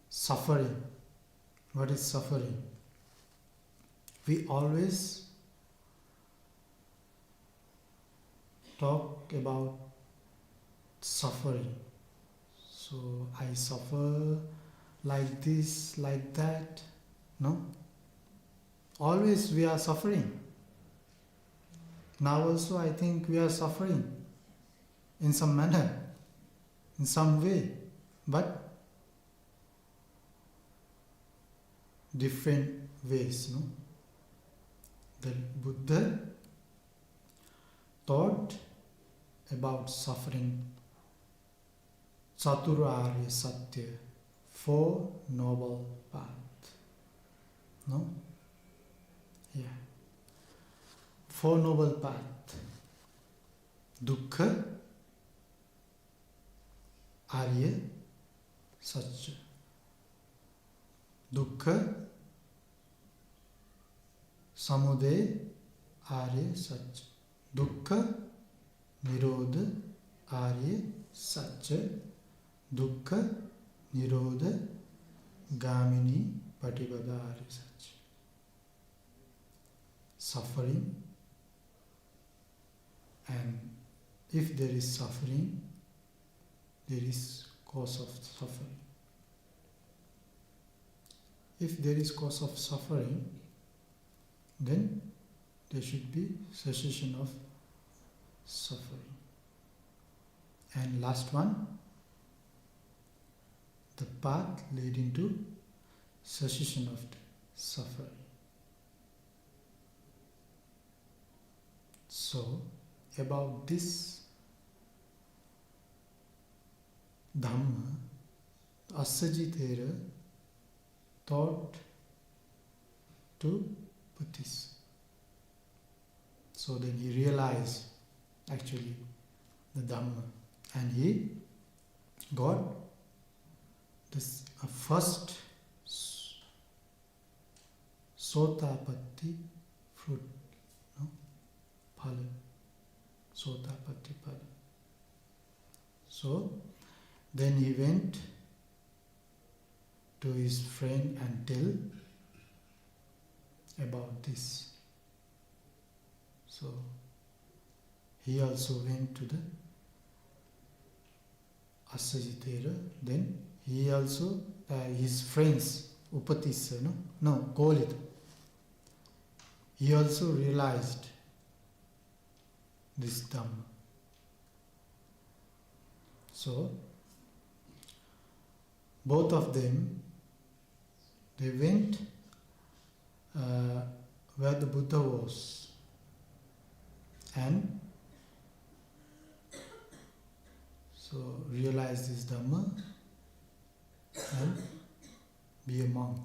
suffering. What is suffering? We always talk about suffering. So I suffer like this, like that. No? Always we are suffering. Now also I think we are suffering in some manner, in some way, but different ways. No? The Buddha taught about suffering, Chaturarya Satya, 4 noble paths. No? Yeah. 4 noble paths. Dukkha, Arya, Satya. Dukkha, Samudaya, Arya, Satya. Dukkha, Nirodha, Arya, Satya. Dukkha, Nirodha, Gamini, Patipada, Arya, Satya. Suffering, and if there is suffering, there is cause of suffering. If there is cause of suffering, then there should be cessation of suffering. And last one, the path leading to cessation of the suffering. So, about this Dhamma, Asajitera taught to Buddhists. So then he realized actually the Dhamma, and he got this first Sotapatti fruit, no? Phala. Sotapatti phala. So then he went to his friend and tell about this. So he also went to the Asajitera. Then he also, his friends, Upatissa, no, Kolita. he also realized this Dhamma. So, both of them, they went where the Buddha was, and so realize this Dhamma and be a monk,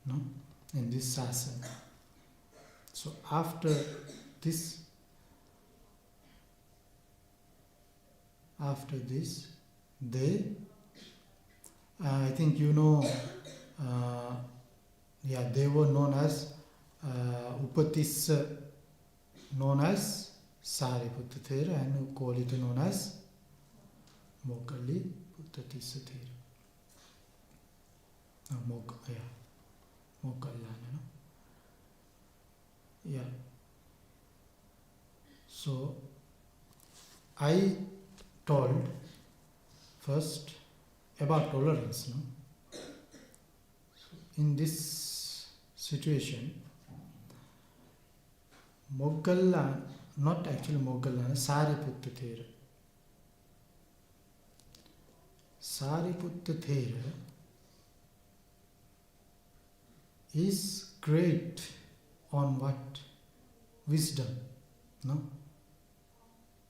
no, in this sasana. So after this, they, I think you know, they were known as Upatissa, known as Sariputta Thera, and call it known as Mokkali Putatissa Thera. Mokkallana, no? Yeah. So I told first about tolerance, no? So in this situation, Moggallana, not actually Moggallana, Sariputta Thera. Sariputta Thera is great on what? Wisdom, no?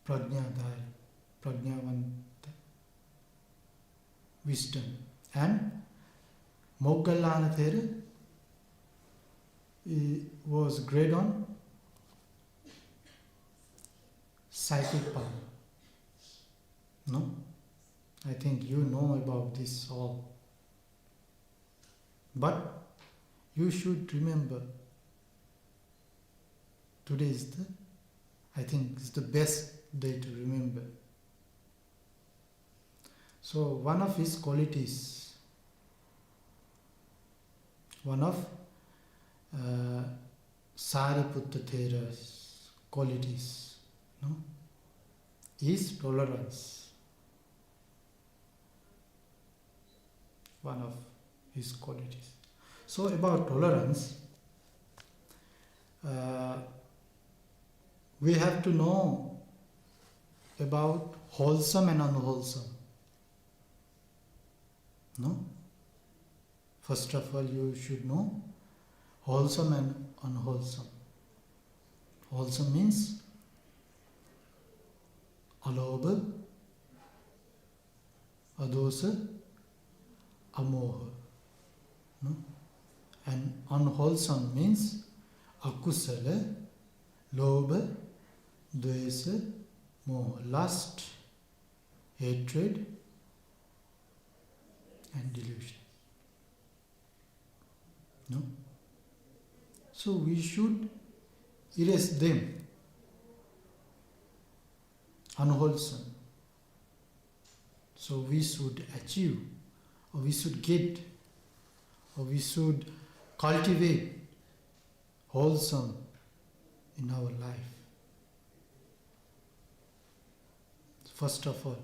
Prajnadhari, Prajnavanta, wisdom. And Moggallana Thera was great on psychic power. No? I think you know about this all. But you should remember, today is I think it's the best day to remember. So one of his qualities, one of Sariputta Thera's qualities, no, is tolerance. One of his qualities. So about tolerance, we have to know about wholesome and unwholesome. No? First of all, you should know wholesome and unwholesome. Wholesome means alobha, adosa, amoha. No? And unwholesome means akusala, lobha, dvesa, moha, lust, hatred, and delusion. No? So we should erase them. Unwholesome. So we should achieve, or we should get, or we should cultivate wholesome in our life. First of all,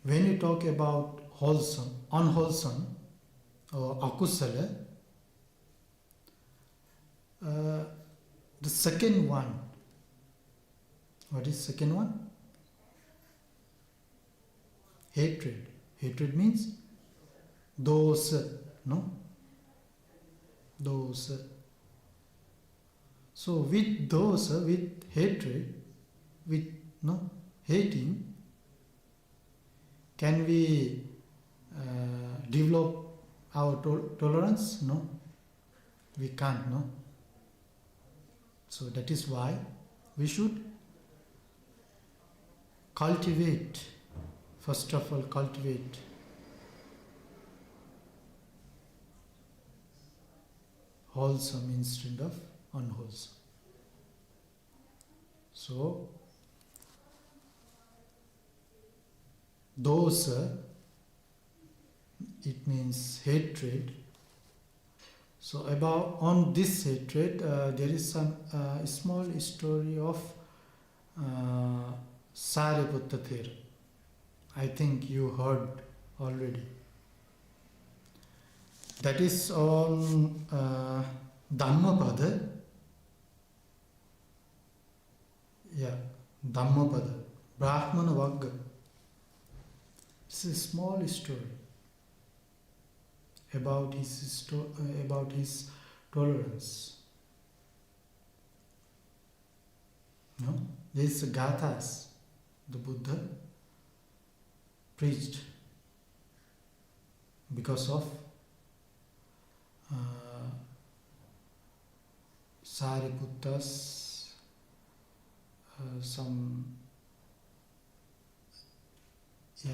when you talk about wholesome, unwholesome, or akusala, the second one, what is second one? Hatred. Hatred means dosa, no? Dosa. So with dosa, with hatred, with hating, can we develop our tolerance? No, we can't. No. So that is why we should cultivate. First of all, cultivate wholesome instead of unwholesome. So, dosa, it means hatred. So about on this hatred, there is some small story of Sariputta Thera. I think you heard already. that is on Dhammapada. Yeah, Dhammapada, Brahmana Vagga. It's a small story about his tolerance. No? These gathas the Buddha preached because of Sariputta's some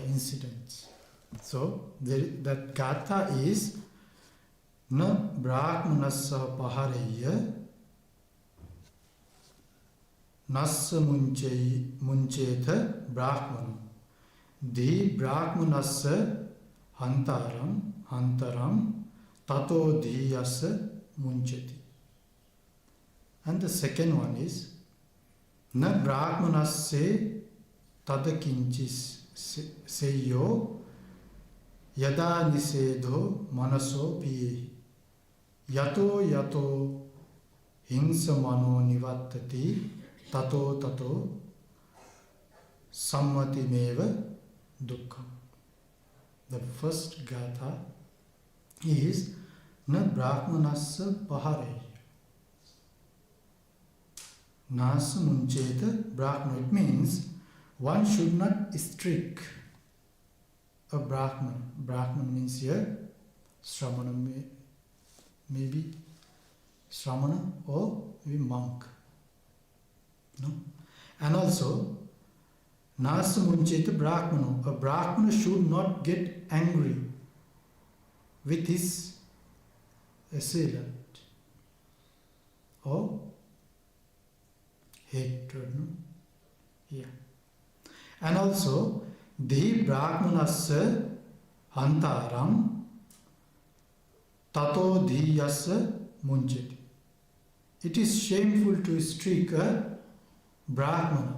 incidents. So that gatha is na brahmanassa pahareya nassa munchetha brahmanu di brahmanassa hantaram tato dhiyasa muncheti. And the second one is na brahmanasse tadakinchis seyo yada nisedho manaso piyehi yato hinsa mano nivattati tato sammati meva dukkha. The first gatha is na brahmanassa pahareya nasa muncheta brahmana. It means one should not strike a brahman. Brahman means here Shramana, maybe Shramana or maybe monk. No? And also nasa muncheta brahmano. A brahmana should not get angry with his assailant or hatred. No? Yeah. And also the brahmanassa hantaram tato dhiyasa muncheti. It is shameful to strike a brahmana,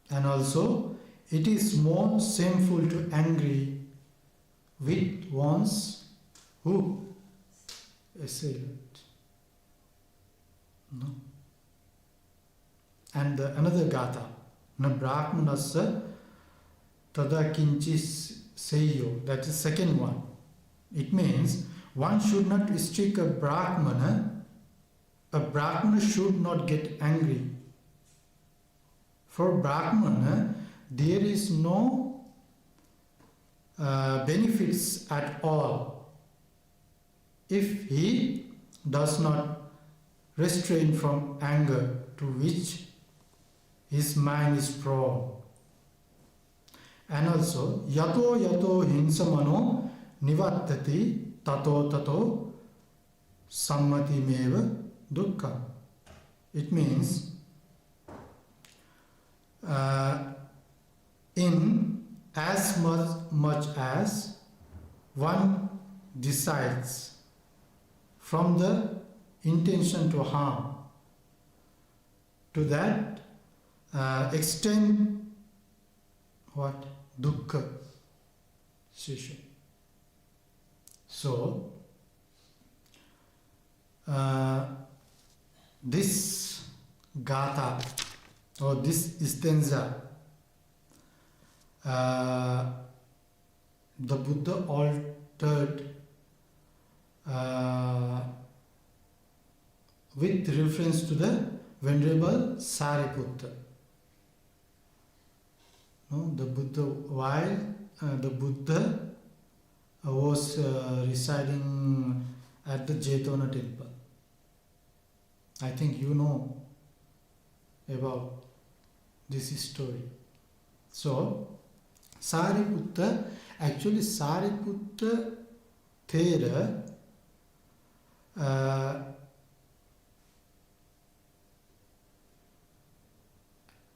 and also it is more shameful to angry with one's who? Assailant. No? And another gatha, na brahmanassa tada kinchis seyo, that is second one. It means one should not strike a brahmana should not get angry. For brahmana there is no benefits at all if he does not restrain from anger to which his mind is prone. And also yato hinsamano nivattati tato sammati meva dukkha. It means in as much as one decides from the intention to harm, to that extent what? Dukkha session. So this gatha or this stanza the Buddha altered with reference to the Venerable Sariputta. No, the Buddha, while the Buddha was residing at the Jetona temple. I think you know about this story. So, Sariputta, actually Sariputta Thera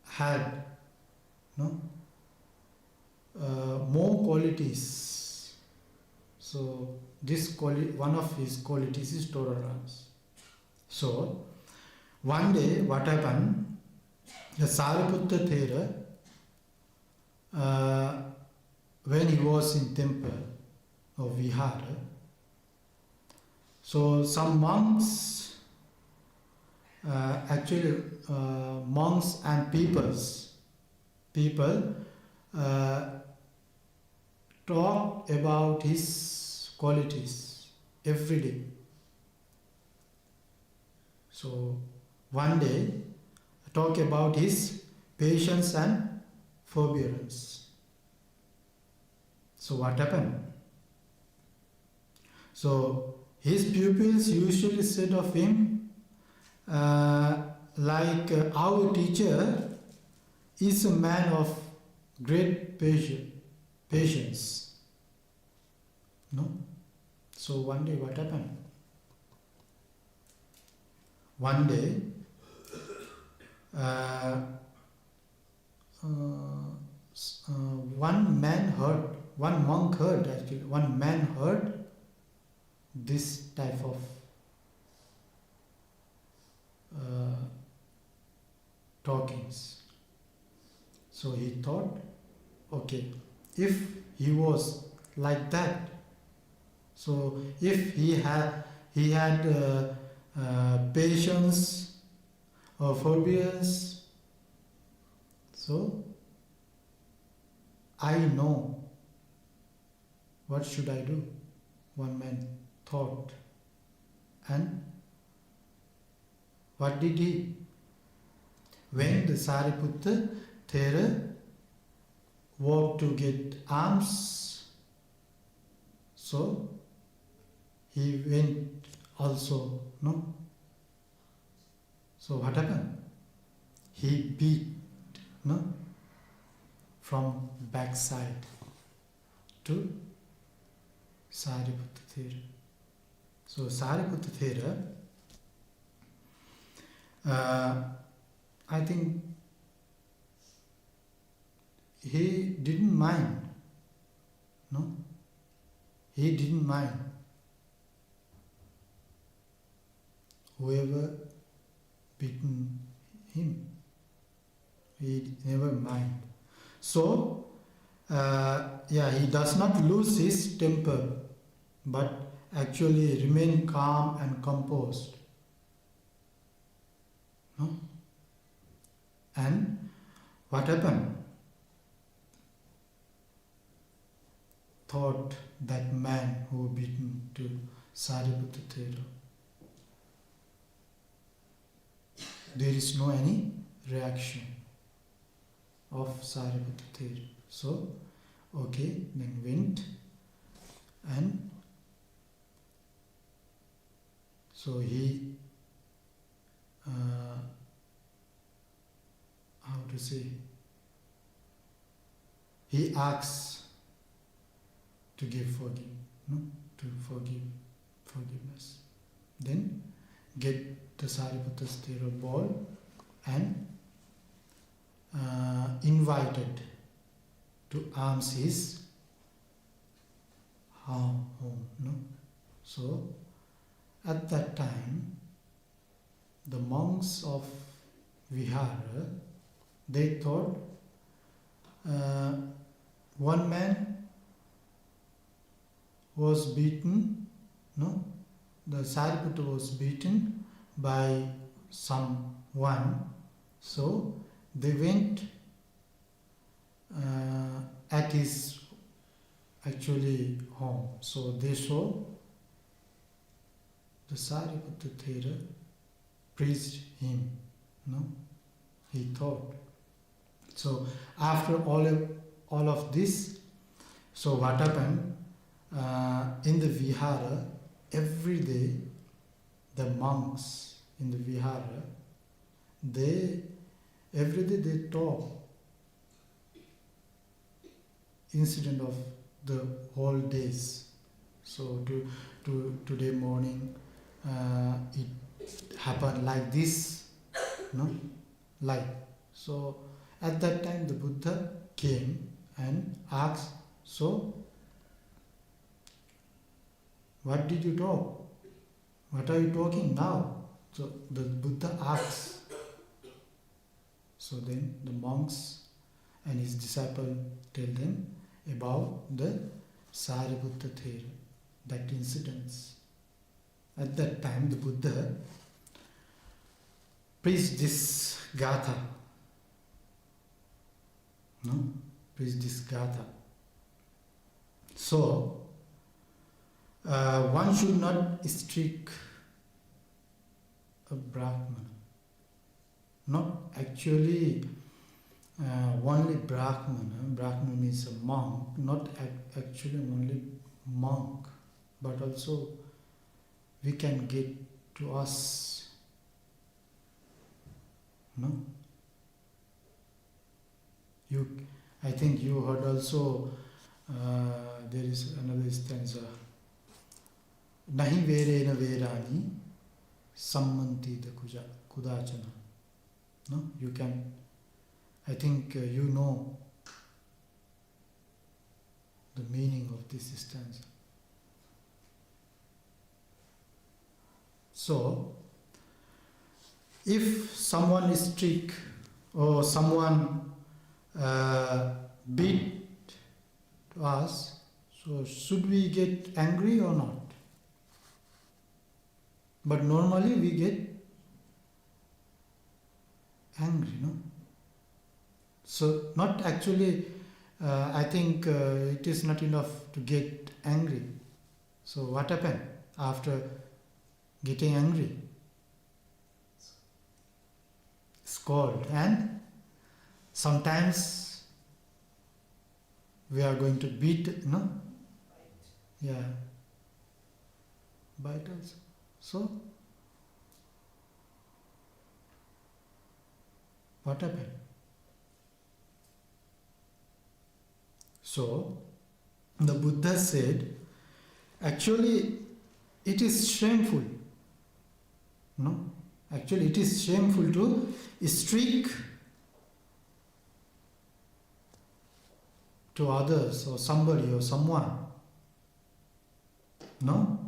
had more qualities. So this one of his qualities is tolerance. So one day what happened, the Sariputta Thera when he was in temple or vihara, So some monks, monks and people talk about his qualities every day. So one day talk about his patience and forbearance. So what happened? So his pupils usually said of him, our teacher is a man of great patience. No? So one day what happened? One day, one man heard this type of talkings. So he thought, okay, if he was like that, so if he had patience or forbearance, so I know what should I do. One man thought, and what did he? When the Sariputta Thera walked to get alms, so he went also, no? So what happened? He beat, no? From backside to Sariputta Thera. So Sariputta Thera, I think he didn't mind, no? He didn't mind whoever beaten him. He never mind. So, he does not lose his temper, but actually remain calm and composed. No? And what happened? Thought that man who beaten to Sariputta Thera. There is no any reaction of Sariputta Thera. So, okay, then went, and so he, he asks to give forgiveness. Then get the Sariputta Thera ball and invited to alms his home. No? So at that time, the monks of Vihara, they thought one man was beaten, no? The Sariputta was beaten by someone, so they went at his actually home. So they saw the Sariputta Thera praised him, no? He thought. So after all of this, so what happened? In the Vihara, every day the monks in the Vihara, every day they talk incident of the whole days. So today morning it happened like this, no? Like. So at that time the Buddha came and asked, so what did you talk? What are you talking now? So the Buddha asks. So then the monks and his disciple tell them about the Sariputta Thera, that incidents. at that time the Buddha preached this gatha. No? Preached this gatha. So, one should not streak a Brahmana. Not actually only Brahmana. Brahmana means a monk, not actually only monk, but also we can get to us. No? I think you heard also there is another stanza. Nahi verena verani sammanti da kudachana. No? You can, I think you know the meaning of this stanza. So, if someone is strict or someone beat us, so should we get angry or not? But normally we get angry, no? So not actually, I think it is not enough to get angry. So what happened after getting angry? Scold, and sometimes we are going to beat, no? Yeah. Bite also. So, what happened? So, the Buddha said, actually, it is shameful. No? Actually, it is shameful to streak to others or somebody or someone. No?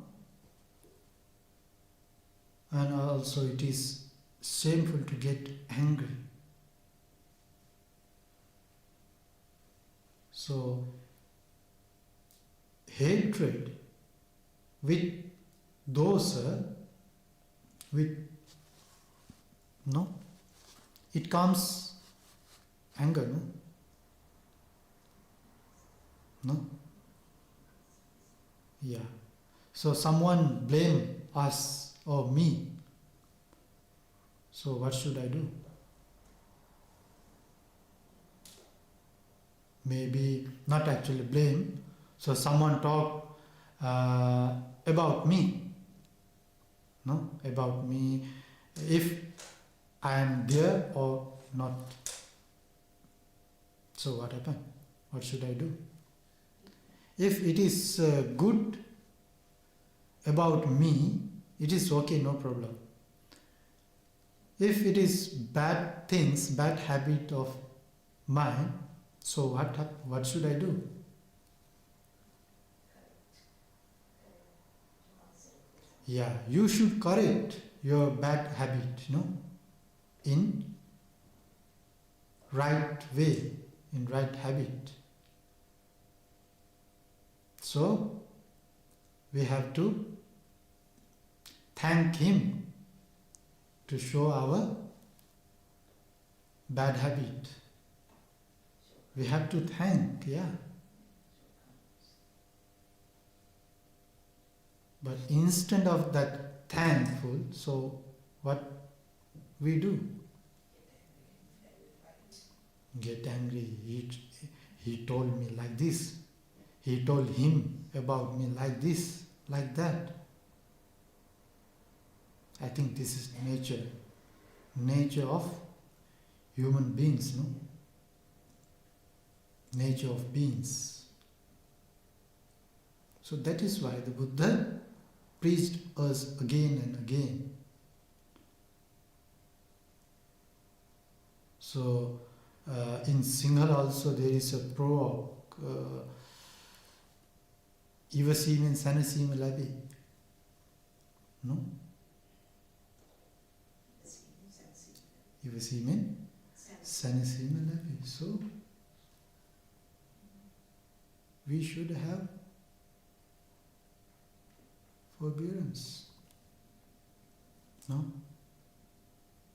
And also it is shameful to get angry. So, hatred with those, no? It comes anger, no? No? Yeah. So someone blame us or me. So what should I do? Maybe not actually blame. So someone talk about me. No? About me. If I am there or not. So what happened? What should I do? If it is good about me, it is okay, no problem. If it is bad things, bad habit of mine, so what should I do? Yeah, you should correct your bad habit, no? In right way, in right habit. So, we have to thank him to show our bad habit. We have to thank, yeah. But instead of that thankful, so what we do? Get angry. He told me like this. He told him about me like this, like that. I think this is nature of human beings, no? Nature of beings. So that is why the Buddha preached us again and again. So in Sinhala also there is a proverb, ඉවසීමෙන් සැනසීම ලැබේ. No? ඉවසීමෙන් සැනසීම ලැබේ. So we should have forbearance. No?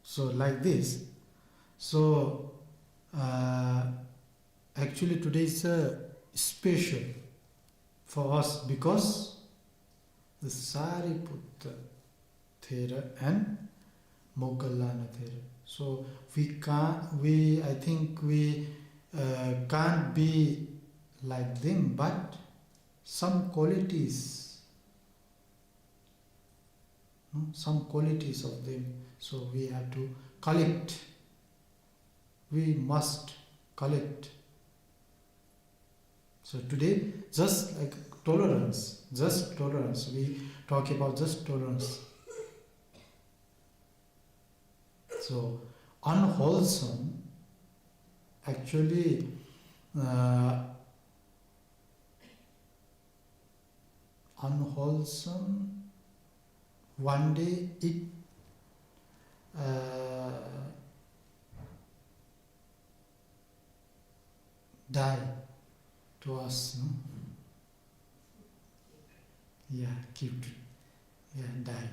So like this. So actually today is special for us because the Sariputta Thera and Moggallana Thera. So I think we can't be like them, but some qualities, no? Some qualities of them. So we have to collect. We must collect. So today, just like tolerance, we talk about just tolerance. So unwholesome, actually, unwholesome, one day it die to us, no? Yeah, die.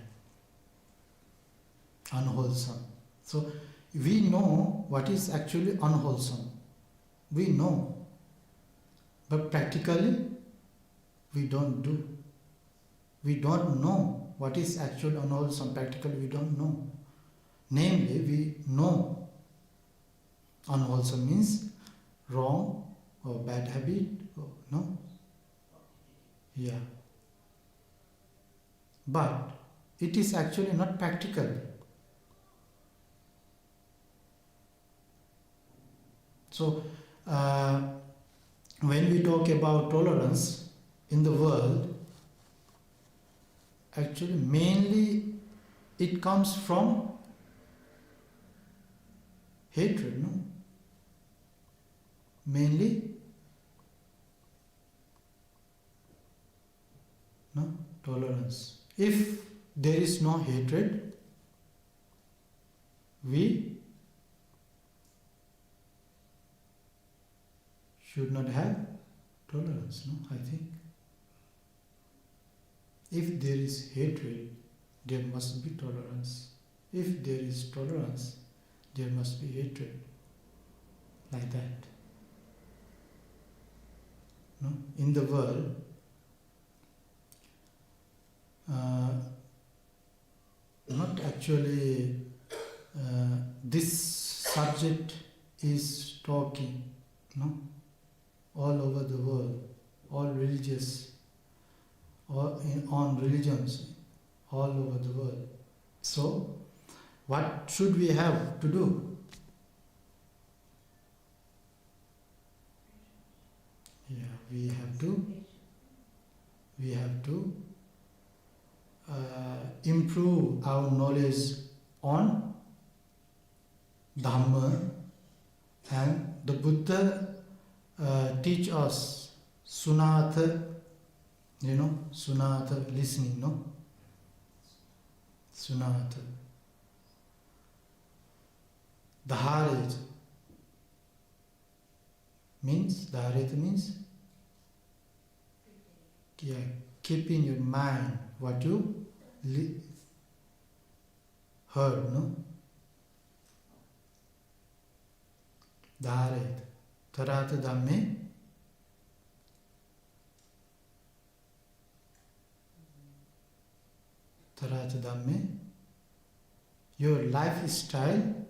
Unwholesome. So we know what is actually unwholesome. We know. But practically, we don't do. We don't know what is actually unwholesome. Practically, we don't know. Namely, we know unwholesome means wrong or bad habit. Or, no? Yeah. But it is actually not practical. So, when we talk about tolerance in the world, actually mainly it comes from hatred, no? Mainly, no? Tolerance. If there is no hatred, we should not have tolerance, no? I think. If there is hatred, there must be tolerance. If there is tolerance, there must be hatred. Like that. No? In the world, not actually this subject is talking, no? All over the world, all religious, on religions, all over the world. So, what should we have to do? Yeah, we have to improve our knowledge on Dhamma, and the Buddha teach us Sunatha, Sunatha, listening, no? Sunatha. Dharet means keep in your mind what you heard, no? Dharet. Tarata dhamme. Tarata dhamme. Your lifestyle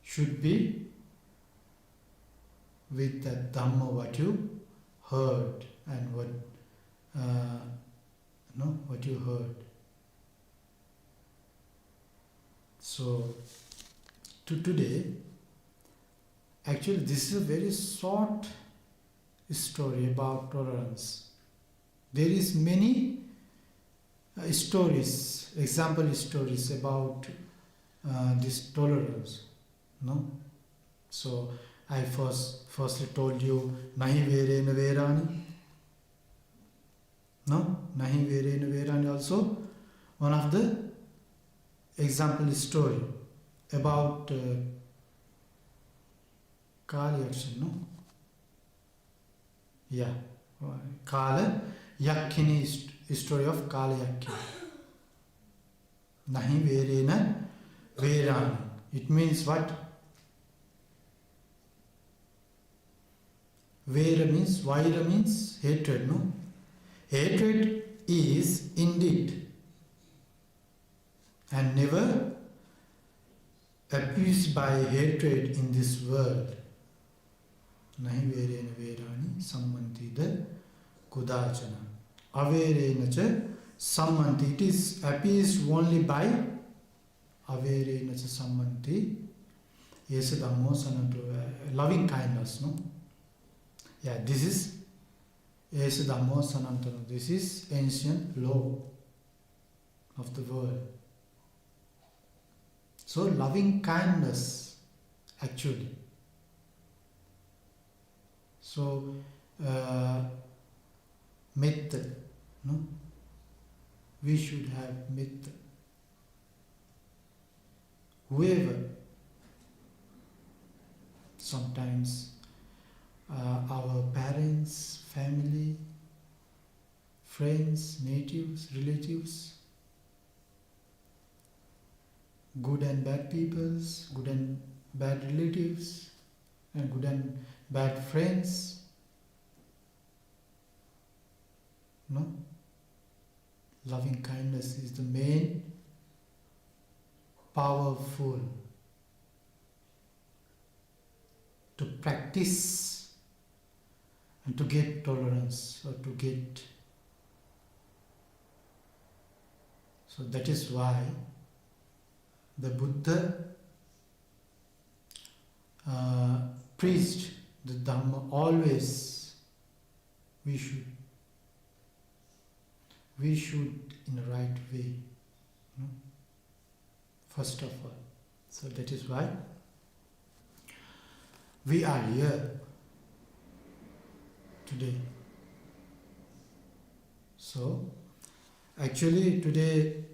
should be with that Dhamma what you heard and what you heard. So today, actually this is a very short story about tolerance. There is many stories, example stories about this tolerance, no? So I firstly told you nahi verena verani, no? Nahi verena verani also one of the example story about Kali action, no? Yeah, Kala Yakkini, story of Kala Yakkini. Nahi verena verani. It means what? Vera means, vaira means hatred, no? Hatred is indeed and never appeased by hatred in this world. Nahi verena verani sammantida kudachana. Averena cha sammanti. It is appeased only by averena cha sammanti. Yes, the most loving kindness, no? Yeah, this is yes, Dhammo Sanantana. This is ancient law of the world. So loving kindness, actually. So method, no? We should have method. Whoever, sometimes our parents, family, friends, natives, relatives, good and bad peoples, good and bad relatives, and good and bad friends. No? Loving kindness is the main powerful to practice and to get tolerance or to get. So that is why the Buddha preached the Dhamma always. We should in the right way, no? First of all. So that is why we are here today. So actually today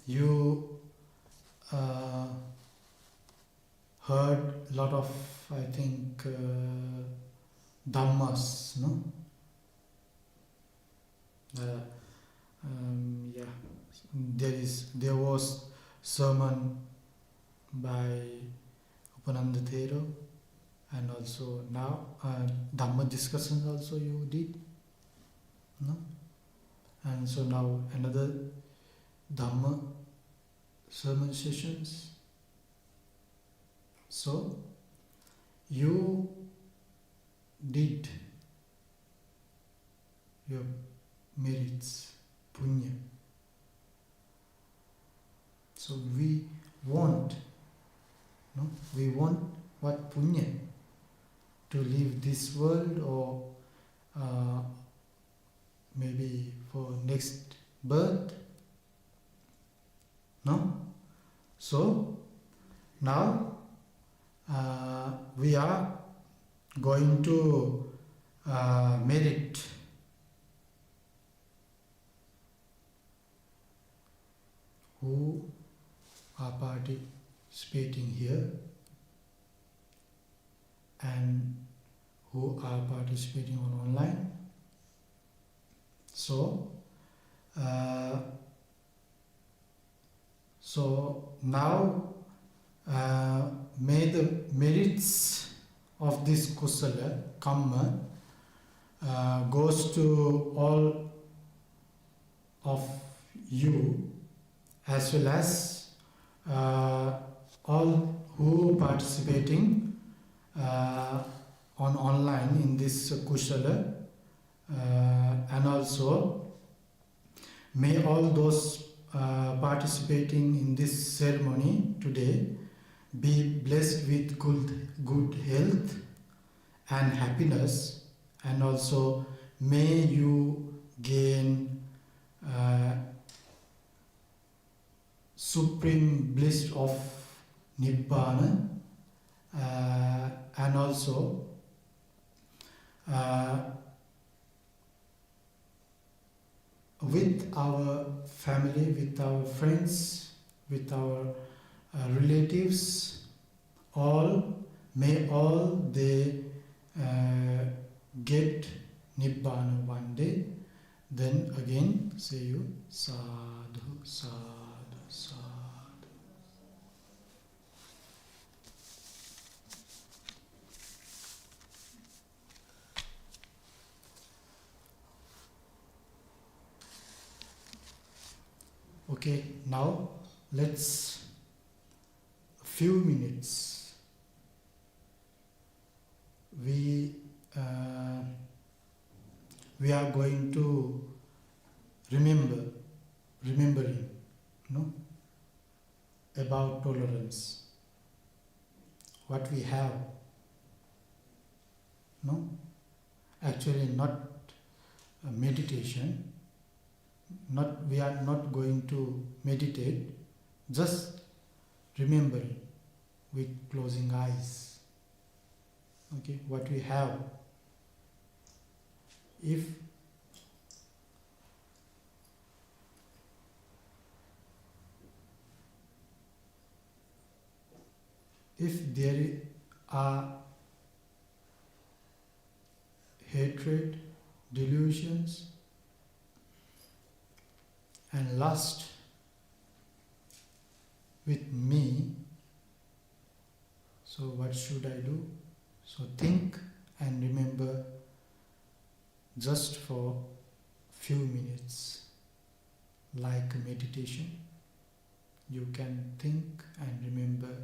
you heard a lot of, I think, dhammas, no? There was sermon by Upananda Thero, and also now Dhamma discussions also you did, no? And so now another Dhamma sermon sessions. So you did your merits, punya. So we want, no? We want what punya? To leave this world, or maybe for next birth, no? So now we are going to merit who are participating here and who are participating on online. So now may the merits of this kusala kamma goes to all of you, as well as all who participating on online in this kusala, and also may all those participating in this ceremony today be blessed with good health and happiness, and also may you gain supreme bliss of Nibbana, and also with our family, with our friends, with our relatives, may all they get Nibbana one day. Then again say you sadhu, sadhu, sadhu. Okay, now let's a few minutes we are going to remembering, no, about tolerance, what we have, no, actually not a meditation, not, we are not going to meditate, just remembering with closing eyes, okay, what we have. If there are hatred, delusions, and lust with me, so what should I do? So think and remember just for few minutes, like meditation. You can think and remember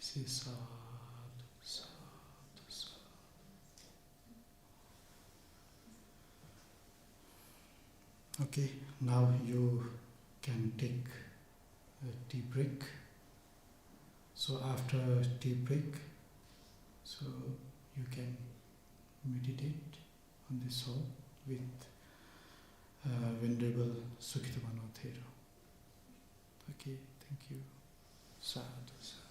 say sadhu, sadhu, sadhu. Okay, now you can take a tea break. So after a tea break, so you can meditate on this soul with Venerable Sukhitavano Thero. Okay, thank you. Sadhu, sadhu.